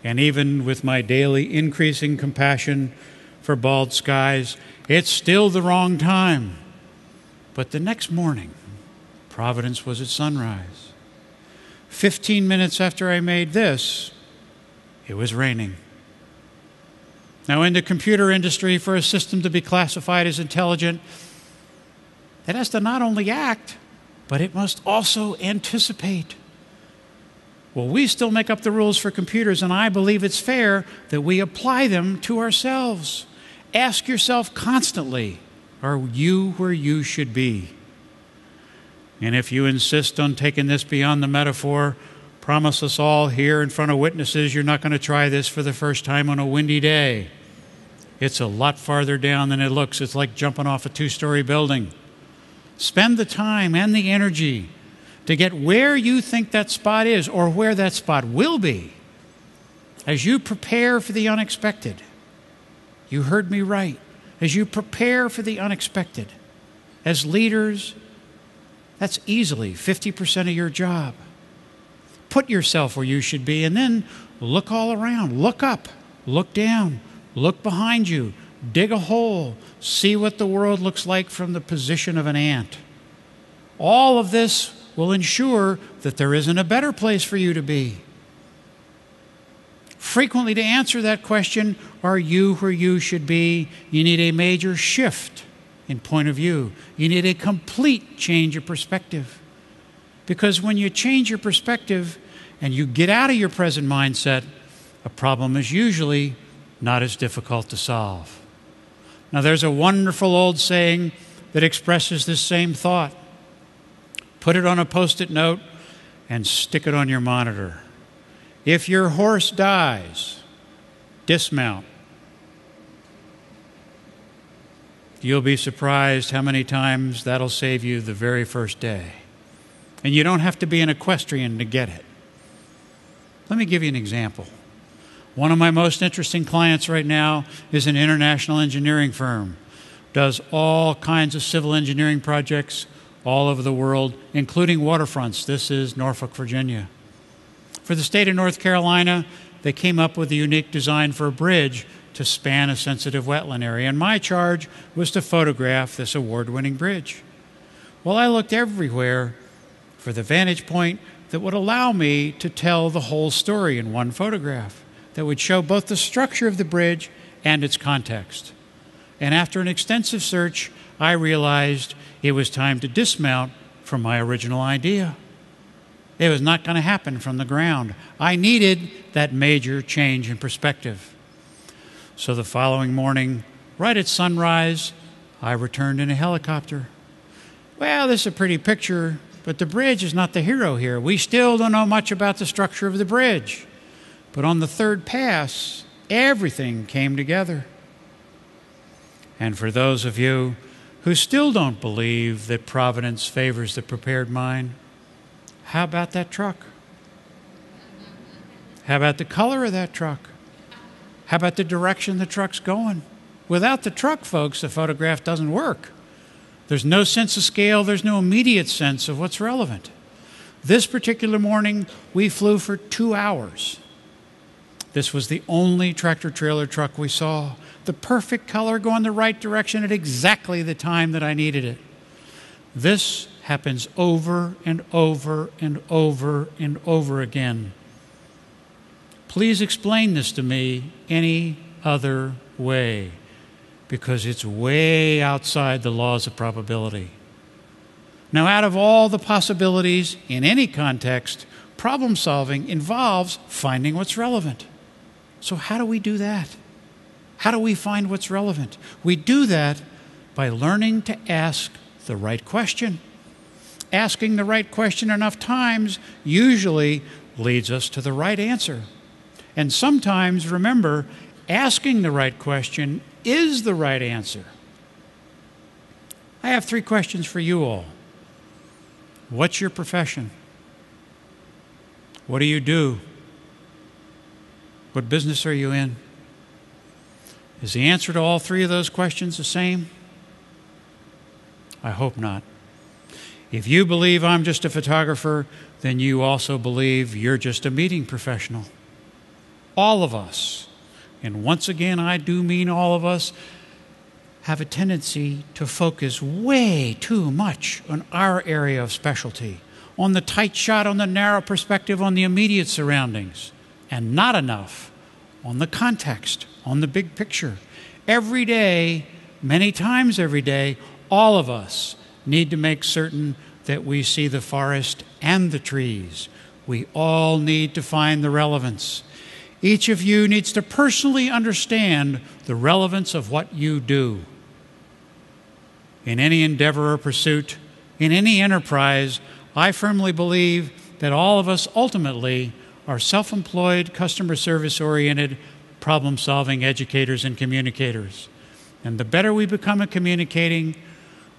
and even with my daily increasing compassion for bald skies, it's still the wrong time. But the next morning, Providence was at sunrise. 15 minutes after I made this, it was raining. Now, in the computer industry, for a system to be classified as intelligent, it has to not only act, but it must also anticipate. Well, we still make up the rules for computers, and I believe it's fair that we apply them to ourselves. Ask yourself constantly, are you where you should be? And if you insist on taking this beyond the metaphor, promise us all here in front of witnesses you're not going to try this for the first time on a windy day. It's a lot farther down than it looks. It's like jumping off a 2-story building. Spend the time and the energy to get where you think that spot is or where that spot will be as you prepare for the unexpected. You heard me right. As you prepare for the unexpected, as leaders, that's easily 50% of your job. Put yourself where you should be, and then look all around. Look up, look down, look behind you, dig a hole, see what the world looks like from the position of an ant. All of this will ensure that there isn't a better place for you to be. Frequently, to answer that question, are you where you should be, you need a major shift in point of view. You need a complete change of perspective. Because when you change your perspective and you get out of your present mindset, a problem is usually not as difficult to solve. Now, there's a wonderful old saying that expresses this same thought. Put it on a Post-it note and stick it on your monitor. If your horse dies, dismount. You'll be surprised how many times that'll save you the very first day. And you don't have to be an equestrian to get it. Let me give you an example. One of my most interesting clients right now is an international engineering firm. Does all kinds of civil engineering projects all over the world, including waterfronts. This is Norfolk, Virginia. For the state of North Carolina, they came up with a unique design for a bridge to span a sensitive wetland area, and my charge was to photograph this award-winning bridge. Well, I looked everywhere for the vantage point that would allow me to tell the whole story in one photograph, that would show both the structure of the bridge and its context. And after an extensive search, I realized it was time to dismount from my original idea. It was not going to happen from the ground. I needed that major change in perspective. So the following morning, right at sunrise, I returned in a helicopter. Well, this is a pretty picture, but the bridge is not the hero here. We still don't know much about the structure of the bridge. But on the third pass, everything came together. And for those of you who still don't believe that providence favors the prepared mind, how about that truck? How about the color of that truck? How about the direction the truck's going? Without the truck, folks, the photograph doesn't work. There's no sense of scale. There's no immediate sense of what's relevant. This particular morning, we flew for 2 hours. This was the only tractor-trailer truck we saw. The perfect color going the right direction at exactly the time that I needed it. This happens over and over and over and over again. Please explain this to me any other way, because it's way outside the laws of probability. Now, out of all the possibilities in any context, problem solving involves finding what's relevant. So how do we do that? How do we find what's relevant? We do that by learning to ask the right question. Asking the right question enough times usually leads us to the right answer. And sometimes, remember, asking the right question is the right answer. I have 3 questions for you all. What's your profession? What do you do? What business are you in? Is the answer to all 3 of those questions the same? I hope not. If you believe I'm just a photographer, then you also believe you're just a meeting professional. All of us, and once again I do mean all of us, have a tendency to focus way too much on our area of specialty, on the tight shot, on the narrow perspective, on the immediate surroundings, and not enough on the context, on the big picture. Every day, many times every day, all of us need to make certain that we see the forest and the trees. We all need to find the relevance. Each of you needs to personally understand the relevance of what you do. In any endeavor or pursuit, in any enterprise, I firmly believe that all of us ultimately are self-employed, customer service-oriented, problem-solving educators and communicators. And the better we become at communicating,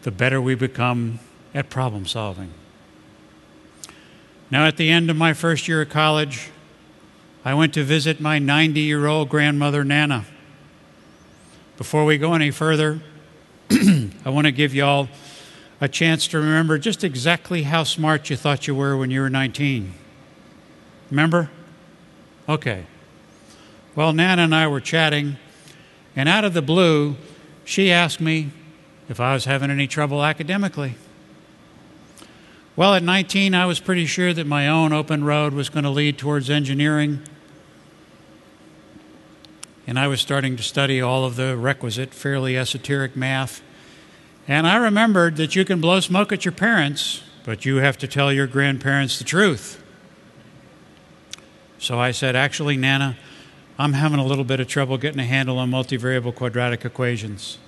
the better we become at problem-solving. Now, at the end of my first year of college, I went to visit my 90-year-old grandmother, Nana. Before we go any further, I want to give y'all a chance to remember just exactly how smart you thought you were when you were 19. Remember? Okay. Well, Nana and I were chatting, and out of the blue, she asked me if I was having any trouble academically. Well, at 19, I was pretty sure that my own open road was going to lead towards engineering, and I was starting to study all of the requisite, fairly esoteric math. And I remembered that you can blow smoke at your parents, but you have to tell your grandparents the truth. So I said, actually, Nana, I'm having a little bit of trouble getting a handle on multivariable quadratic equations.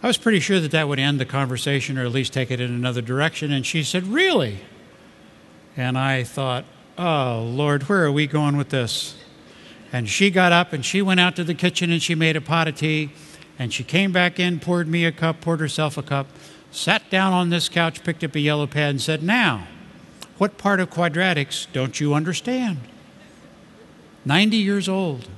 I was pretty sure that that would end the conversation or at least take it in another direction. And she said, really? And I thought, oh, Lord, where are we going with this? And she got up and she went out to the kitchen and she made a pot of tea. And she came back in, poured me a cup, poured herself a cup, sat down on this couch, picked up a yellow pad and said, now, what part of quadratics don't you understand? 90 years old.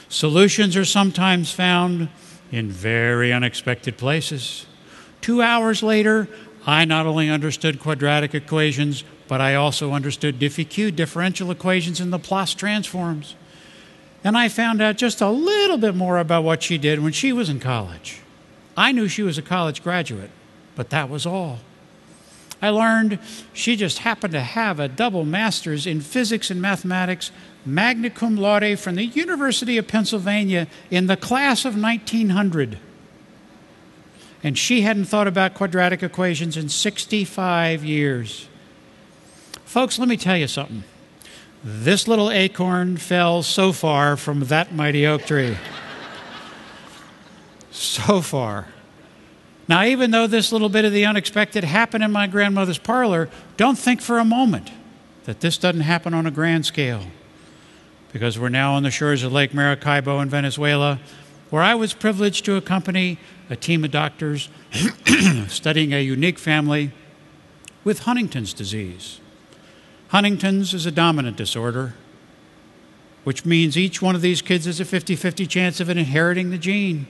Solutions are sometimes found in very unexpected places. 2 hours later, I not only understood quadratic equations, but I also understood diffie-Q, differential equations, and Laplace transforms. And I found out just a little bit more about what she did when she was in college. I knew she was a college graduate, but that was all. I learned she just happened to have a double master's in physics and mathematics, magna cum laude from the University of Pennsylvania in the class of 1900. And she hadn't thought about quadratic equations in 65 years. Folks, let me tell you something. This little acorn fell so far from that mighty oak tree. So far. Now, even though this little bit of the unexpected happened in my grandmother's parlor, don't think for a moment that this doesn't happen on a grand scale. Because we're now on the shores of Lake Maracaibo in Venezuela, where I was privileged to accompany a team of doctors studying a unique family with Huntington's disease. Huntington's is a dominant disorder, which means each one of these kids has a 50-50 chance of inheriting the gene.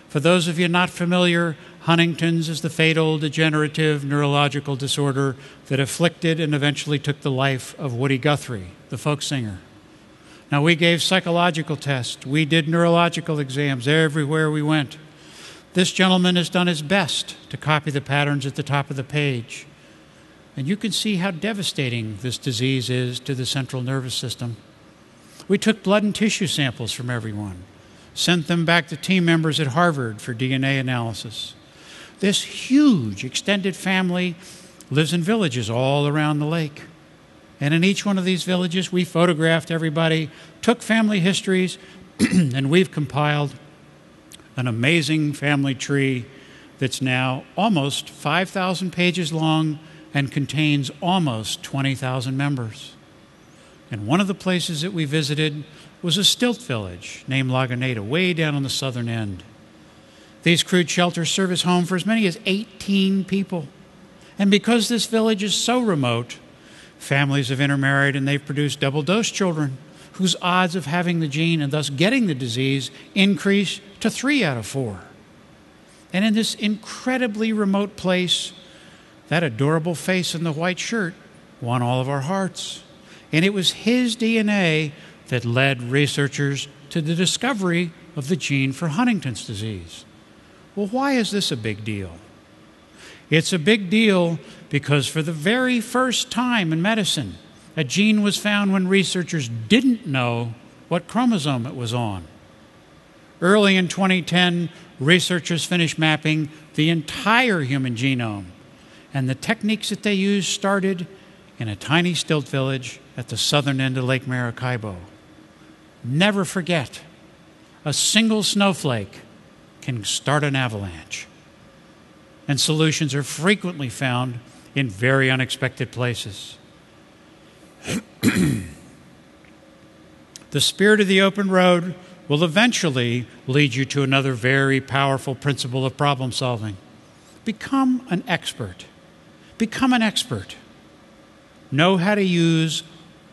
For those of you not familiar, Huntington's is the fatal degenerative neurological disorder that afflicted and eventually took the life of Woody Guthrie, the folk singer. Now, we gave psychological tests. We did neurological exams everywhere we went. This gentleman has done his best to copy the patterns at the top of the page. And you can see how devastating this disease is to the central nervous system. We took blood and tissue samples from everyone, sent them back to team members at Harvard for DNA analysis. This huge extended family lives in villages all around the lake. And in each one of these villages, we photographed everybody, took family histories, and we've compiled an amazing family tree that's now almost 5,000 pages long and contains almost 20,000 members. And one of the places that we visited was a stilt village named Laguneta, way down on the southern end. These crude shelters serve as home for as many as 18 people. And because this village is so remote, families have intermarried and they've produced double-dose children whose odds of having the gene and thus getting the disease increase to 3 out of 4. And in this incredibly remote place, that adorable face in the white shirt won all of our hearts. And it was his DNA that led researchers to the discovery of the gene for Huntington's disease. Well, why is this a big deal? It's a big deal because for the very first time in medicine, a gene was found when researchers didn't know what chromosome it was on. Early in 2010, researchers finished mapping the entire human genome, and the techniques that they used started in a tiny stilt village at the southern end of Lake Maracaibo. Never forget, a single snowflake can start an avalanche. And solutions are frequently found in very unexpected places. The spirit of the open road will eventually lead you to another very powerful principle of problem solving. Become an expert. Become an expert. Know how to use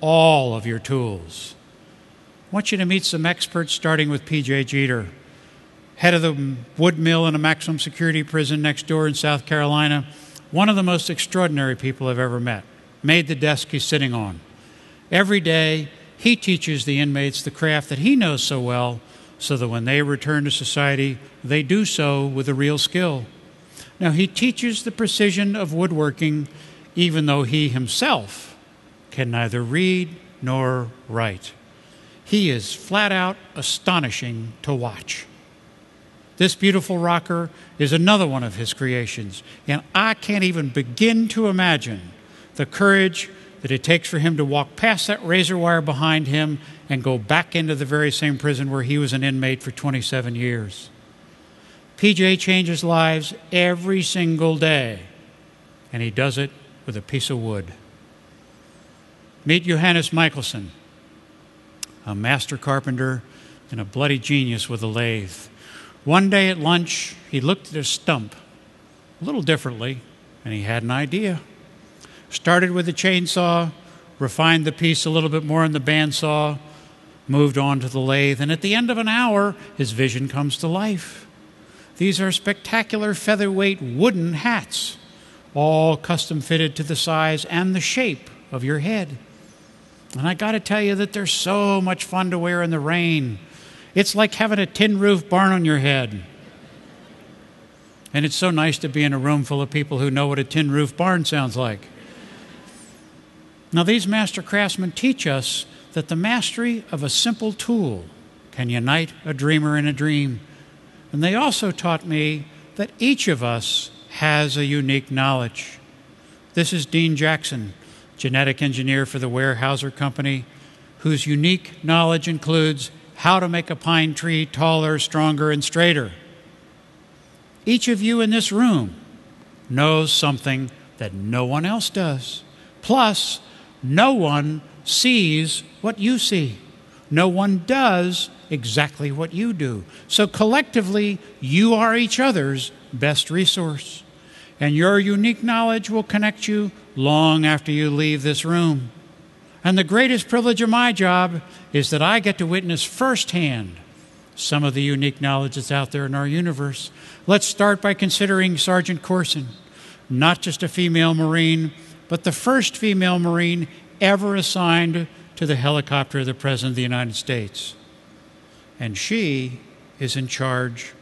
all of your tools. I want you to meet some experts, starting with P.J. Jeter, head of the wood mill in a maximum security prison next door in South Carolina. One of the most extraordinary people I've ever met. Made the desk he's sitting on. Every day, he teaches the inmates the craft that he knows so well, so that when they return to society, they do so with a real skill. Now, he teaches the precision of woodworking, even though he himself can neither read nor write. He is flat out astonishing to watch. This beautiful rocker is another one of his creations, and I can't even begin to imagine the courage that it takes for him to walk past that razor wire behind him and go back into the very same prison where he was an inmate for 27 years. PJ changes lives every single day, and he does it with a piece of wood. Meet Johannes Michelson, a master carpenter and a bloody genius with a lathe. One day at lunch, he looked at a stump a little differently, and he had an idea. Started with a chainsaw, refined the piece a little bit more in the bandsaw, moved on to the lathe, and at the end of an hour, his vision comes to life. These are spectacular featherweight wooden hats, all custom fitted to the size and the shape of your head. And I got to tell you that they're so much fun to wear in the rain. It's like having a tin roof barn on your head. And it's so nice to be in a room full of people who know what a tin roof barn sounds like. Now, these master craftsmen teach us that the mastery of a simple tool can unite a dreamer in a dream. And they also taught me that each of us has a unique knowledge. This is Dean Jackson, genetic engineer for the Weyerhaeuser Company, whose unique knowledge includes how to make a pine tree taller, stronger, and straighter. Each of you in this room knows something that no one else does. Plus, no one sees what you see. No one does exactly what you do. So collectively, you are each other's best resource. And your unique knowledge will connect you long after you leave this room. And the greatest privilege of my job is that I get to witness firsthand some of the unique knowledge that's out there in our universe. Let's start by considering Sergeant Corson, not just a female Marine, but the first female Marine ever assigned to the helicopter of the President of the United States. And she is in charge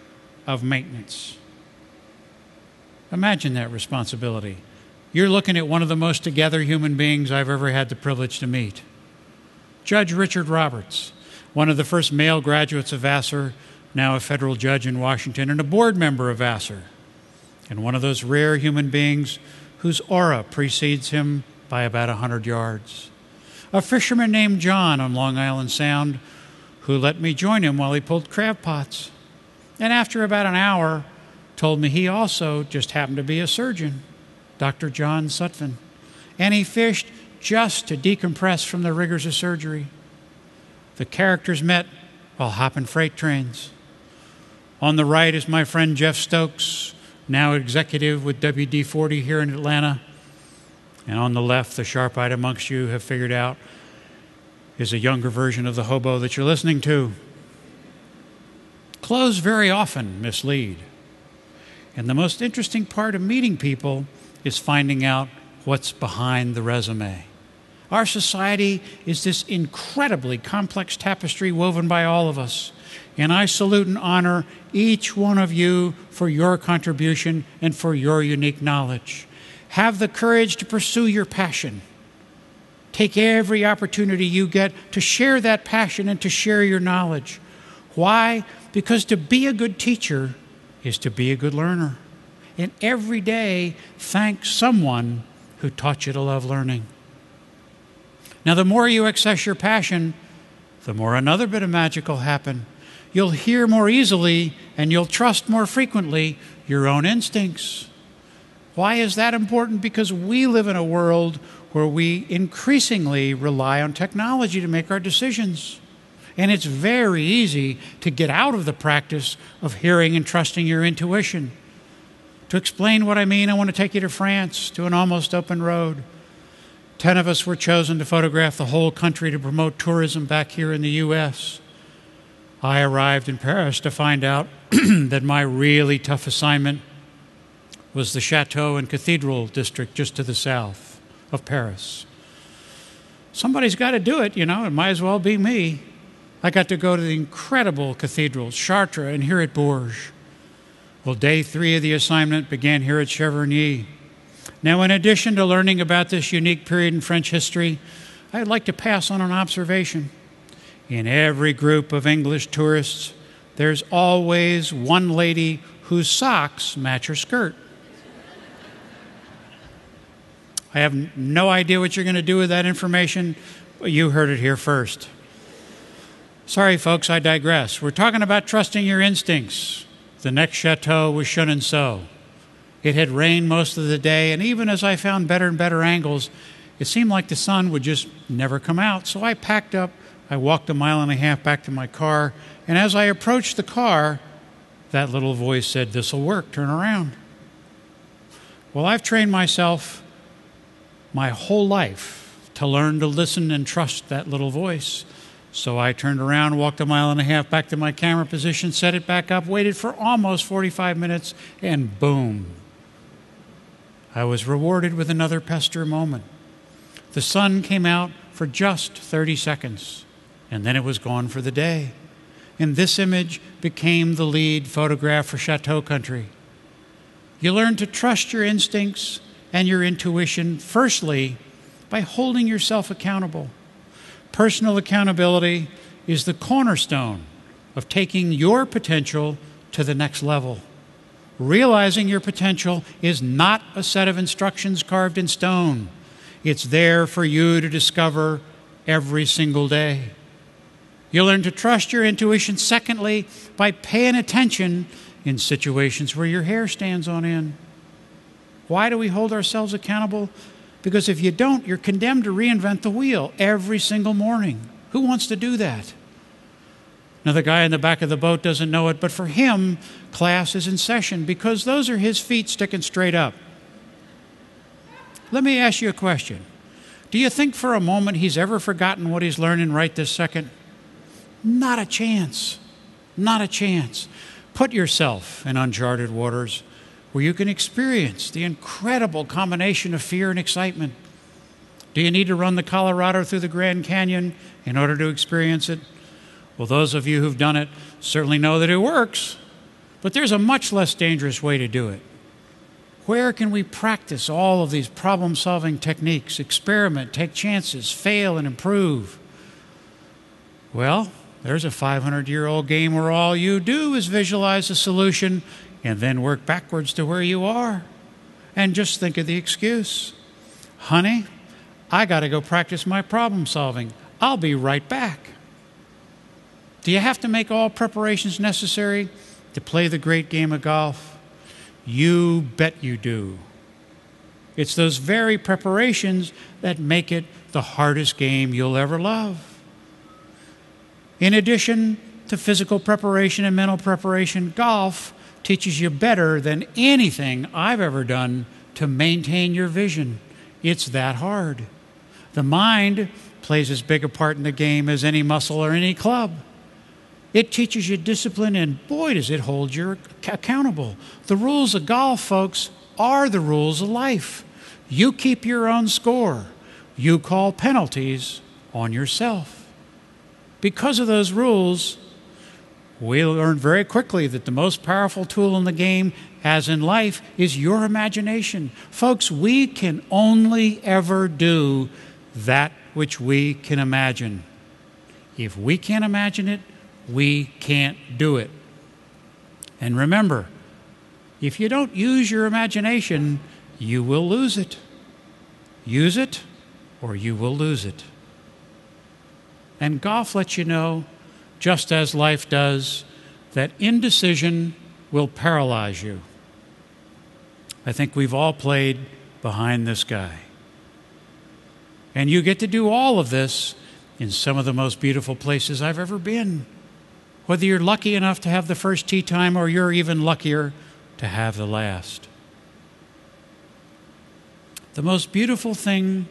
of maintenance. Imagine that responsibility. You're looking at one of the most together human beings I've ever had the privilege to meet. Judge Richard Roberts, one of the first male graduates of Vassar, now a federal judge in Washington and a board member of Vassar, and one of those rare human beings whose aura precedes him by about 100 yards. A fisherman named John on Long Island Sound who let me join him while he pulled crab pots. And after about an hour, told me he also just happened to be a surgeon, Dr. John Sutphin, and he fished just to decompress from the rigors of surgery. The characters met while hopping freight trains. On the right is my friend Jeff Stokes, now executive with WD-40 here in Atlanta. And on the left, the sharp-eyed amongst you have figured out, is a younger version of the hobo that you're listening to. Clothes very often mislead. And the most interesting part of meeting people is finding out what's behind the resume. Our society is this incredibly complex tapestry woven by all of us. And I salute and honor each one of you for your contribution and for your unique knowledge. Have the courage to pursue your passion. Take every opportunity you get to share that passion and to share your knowledge. Why? Because to be a good teacher is to be a good learner. And every day, thank someone who taught you to love learning. Now, the more you access your passion, the more another bit of magic will happen. You'll hear more easily and you'll trust more frequently your own instincts. Why is that important? Because we live in a world where we increasingly rely on technology to make our decisions. And it's very easy to get out of the practice of hearing and trusting your intuition. To explain what I mean, I want to take you to France, to an almost open road. 10 of us were chosen to photograph the whole country to promote tourism back here in the U.S. I arrived in Paris to find out that my really tough assignment was the Chateau and Cathedral district just to the south of Paris. Somebody's got to do it, you know, it might as well be me. I got to go to the incredible cathedrals, Chartres and here at Bourges. Well, day 3 of the assignment began here at Cheverny. Now, in addition to learning about this unique period in French history, I'd like to pass on an observation. In every group of English tourists, there's always one lady whose socks match her skirt. I have no idea what you're going to do with that information, but you heard it here first. Sorry, folks, I digress. We're talking about trusting your instincts. The next chateau was Chenonceau. It had rained most of the day, and even as I found better and better angles, it seemed like the sun would just never come out. So I packed up, I walked 1.5 miles back to my car, and as I approached the car, that little voice said, "This'll work, turn around." Well, I've trained myself my whole life to learn to listen and trust that little voice. So I turned around, walked 1.5 miles back to my camera position, set it back up, waited for almost 45 minutes, and boom. I was rewarded with another Pester moment. The sun came out for just 30 seconds, and then it was gone for the day. And this image became the lead photograph for Chateau Country. You learn to trust your instincts and your intuition, firstly, by holding yourself accountable. Personal accountability is the cornerstone of taking your potential to the next level. Realizing your potential is not a set of instructions carved in stone. It's there for you to discover every single day. You learn to trust your intuition, secondly, by paying attention in situations where your hair stands on end. Why do we hold ourselves accountable? Because if you don't, you're condemned to reinvent the wheel every single morning. Who wants to do that? Now, the guy in the back of the boat doesn't know it, but for him, class is in session because those are his feet sticking straight up. Let me ask you a question. Do you think for a moment he's ever forgotten what he's learning right this second? Not a chance. Not a chance. Put yourself in uncharted waters where you can experience the incredible combination of fear and excitement. Do you need to run the Colorado through the Grand Canyon in order to experience it? Well, those of you who've done it certainly know that it works, but there's a much less dangerous way to do it. Where can we practice all of these problem-solving techniques, experiment, take chances, fail, and improve? Well, there's a 500-year-old game where all you do is visualize a solution and then work backwards to where you are. And just think of the excuse. Honey, I got to go practice my problem-solving. I'll be right back. Do you have to make all preparations necessary to play the great game of golf? You bet you do. It's those very preparations that make it the hardest game you'll ever love. In addition to physical preparation and mental preparation, golf teaches you better than anything I've ever done to maintain your vision. It's that hard. The mind plays as big a part in the game as any muscle or any club. It teaches you discipline, and boy, does it hold you accountable. The rules of golf, folks, are the rules of life. You keep your own score. You call penalties on yourself. Because of those rules, we learn very quickly that the most powerful tool in the game, as in life, is your imagination. Folks, we can only ever do that which we can imagine. If we can't imagine it, we can't do it. And remember, if you don't use your imagination, you will lose it. Use it, or you will lose it. And golf lets you know, just as life does, that indecision will paralyze you. I think we've all played behind this guy. And you get to do all of this in some of the most beautiful places I've ever been. Whether you're lucky enough to have the first tee time or you're even luckier to have the last. The most beautiful thing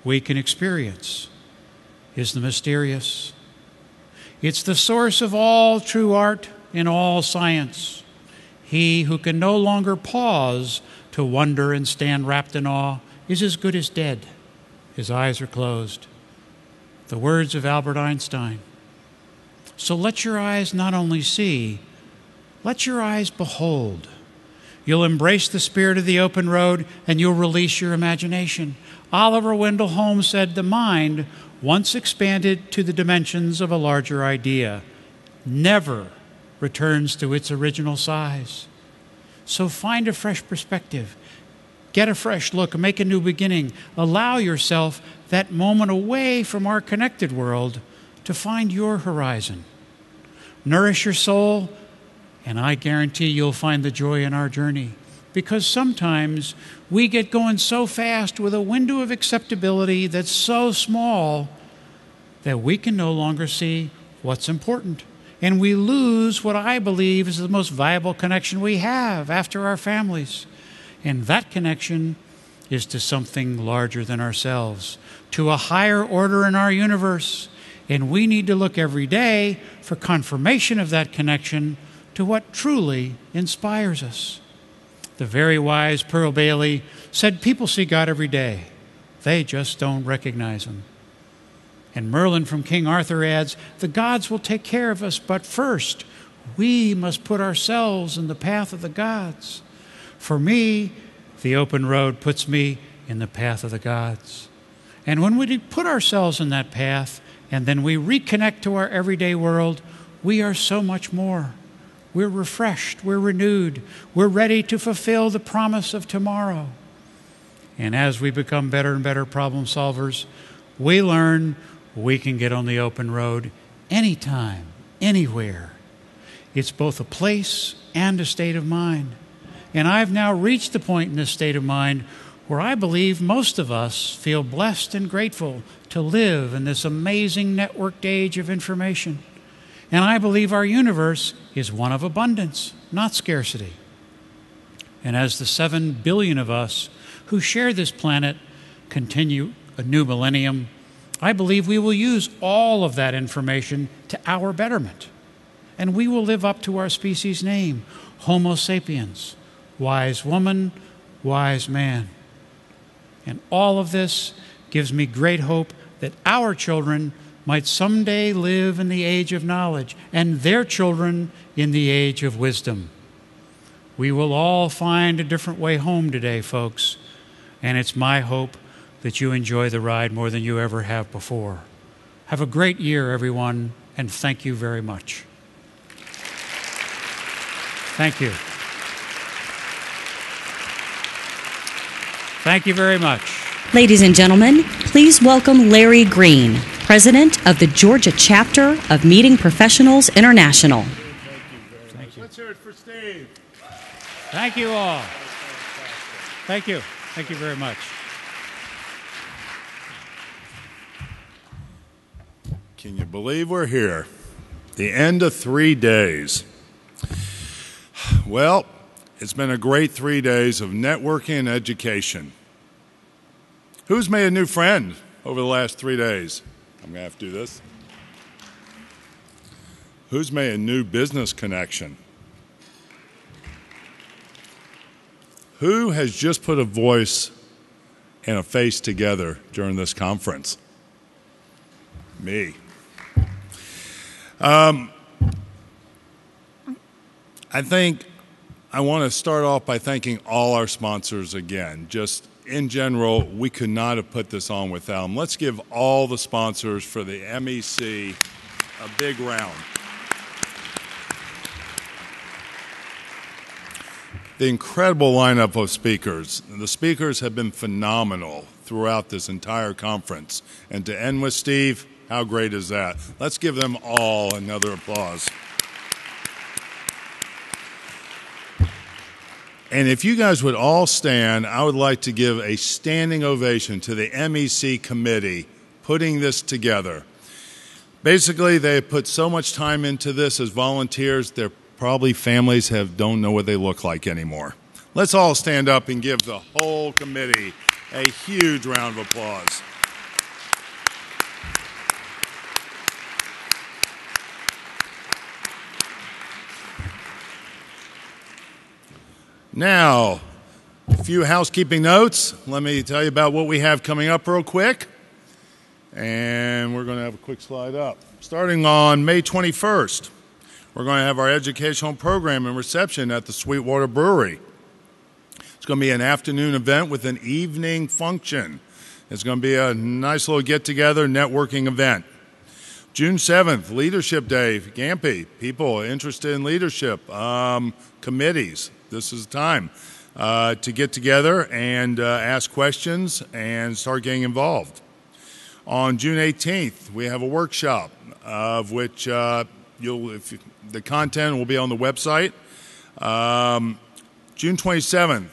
we can experience is the mysterious. It's the source of all true art and all science. He who can no longer pause to wonder and stand wrapped in awe is as good as dead. His eyes are closed. The words of Albert Einstein. So let your eyes not only see, let your eyes behold. You'll embrace the spirit of the open road and you'll release your imagination. Oliver Wendell Holmes said, the mind, once expanded to the dimensions of a larger idea, never returns to its original size. So find a fresh perspective. Get a fresh look, make a new beginning. Allow yourself that moment away from our connected world to find your horizon. Nourish your soul, and I guarantee you'll find the joy in our journey. Because sometimes we get going so fast with a window of acceptability that's so small that we can no longer see what's important. And we lose what I believe is the most valuable connection we have after our families. And that connection is to something larger than ourselves, to a higher order in our universe. And we need to look every day for confirmation of that connection to what truly inspires us. The very wise Pearl Bailey said people see God every day. They just don't recognize him. And Merlin from King Arthur adds, the gods will take care of us, but first we must put ourselves in the path of the gods. For me, the open road puts me in the path of the gods. And when we put ourselves in that path, and then we reconnect to our everyday world, we are so much more. We're refreshed, we're renewed, we're ready to fulfill the promise of tomorrow. And as we become better and better problem solvers, we learn we can get on the open road anytime, anywhere. It's both a place and a state of mind. And I've now reached the point in this state of mind where I believe most of us feel blessed and grateful to live in this amazing networked age of information. And I believe our universe is one of abundance, not scarcity. And as the 7 billion of us who share this planet continue a new millennium, I believe we will use all of that information to our betterment. And we will live up to our species' name, Homo sapiens, wise woman, wise man. And all of this gives me great hope that our children might someday live in the age of knowledge and their children in the age of wisdom. We will all find a different way home today, folks, and it's my hope that you enjoy the ride more than you ever have before. Have a great year, everyone, and thank you very much. Thank you. Thank you very much. Ladies and gentlemen, please welcome Larry Green, President of the Georgia Chapter of Meeting Professionals International. Thank you. Let's hear it for Steve. Thank you all. Thank you. Thank you very much. Can you believe we're here? The end of 3 days. Well, it's been a great 3 days of networking and education. Who's made a new friend over the last 3 days? I'm going to have to do this. Who's made a new business connection? Who has just put a voice and a face together during this conference? Me. I think I want to start off by thanking all our sponsors again. Just in general, we could not have put this on without them. Let's give all the sponsors for the MEC a big round. The incredible lineup of speakers. The speakers have been phenomenal throughout this entire conference. And to end with Steve, how great is that? Let's give them all another applause. And if you guys would all stand, I would like to give a standing ovation to the MEC committee putting this together. Basically, they put so much time into this as volunteers, their probably families don't know what they look like anymore. Let's all stand up and give the whole committee a huge round of applause. Now, a few housekeeping notes. Let me tell you about what we have coming up real quick. And we're going to have a quick slide up. Starting on May 21st, we're going to have our educational program and reception at the Sweetwater Brewery. It's going to be an afternoon event with an evening function. It's going to be a nice little get-together networking event. June 7th, Leadership Day, GAMPI, people interested in leadership, committees. This is the time to get together and ask questions and start getting involved. On June 18th, we have a workshop of which the content will be on the website. June 27th,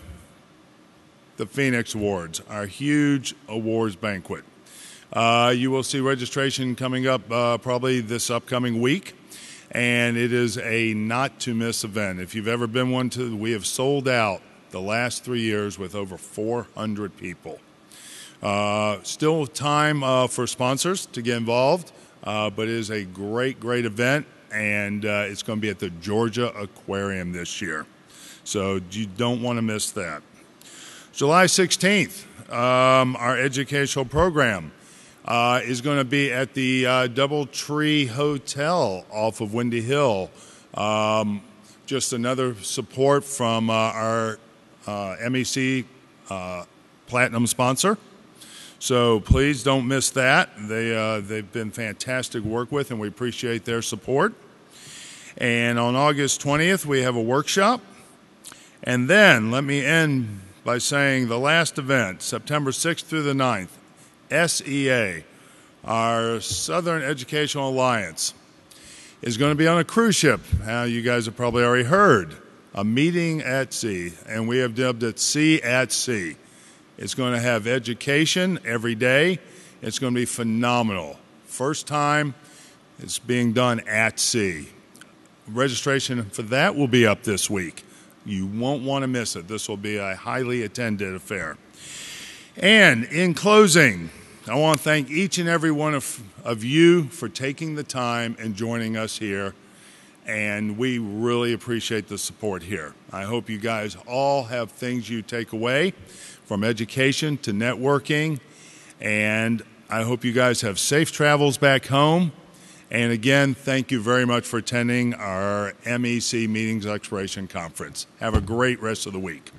the Phoenix Awards, our huge awards banquet. You will see registration coming up probably this upcoming week. And it is a not-to-miss event. If you've ever been we have sold out the last 3 years with over 400 people. Still time for sponsors to get involved, but it is a great, great event, and it's going to be at the Georgia Aquarium this year. So you don't want to miss that. July 16th, our educational program. Is going to be at the Doubletree Hotel off of Windy Hill. Just another support from our MEC Platinum sponsor. So please don't miss that. They've been fantastic to work with, and we appreciate their support. And on August 20th, we have a workshop. And then let me end by saying the last event, September 6th through the 9th, SEA, our Southern Educational Alliance, is going to be on a cruise ship. You guys have probably already heard, a meeting at sea, and we have dubbed it Sea at Sea. It's going to have education every day. It's going to be phenomenal. First time It's being done at sea. Registration for that will be up this week. You won't want to miss it. This will be a highly attended affair. And in closing, I want to thank each and every one of you for taking the time and joining us here. And we really appreciate the support here. I hope you guys all have things you take away from education to networking. And I hope you guys have safe travels back home. And again, thank you very much for attending our MEC Meetings Exploration Conference. Have a great rest of the week.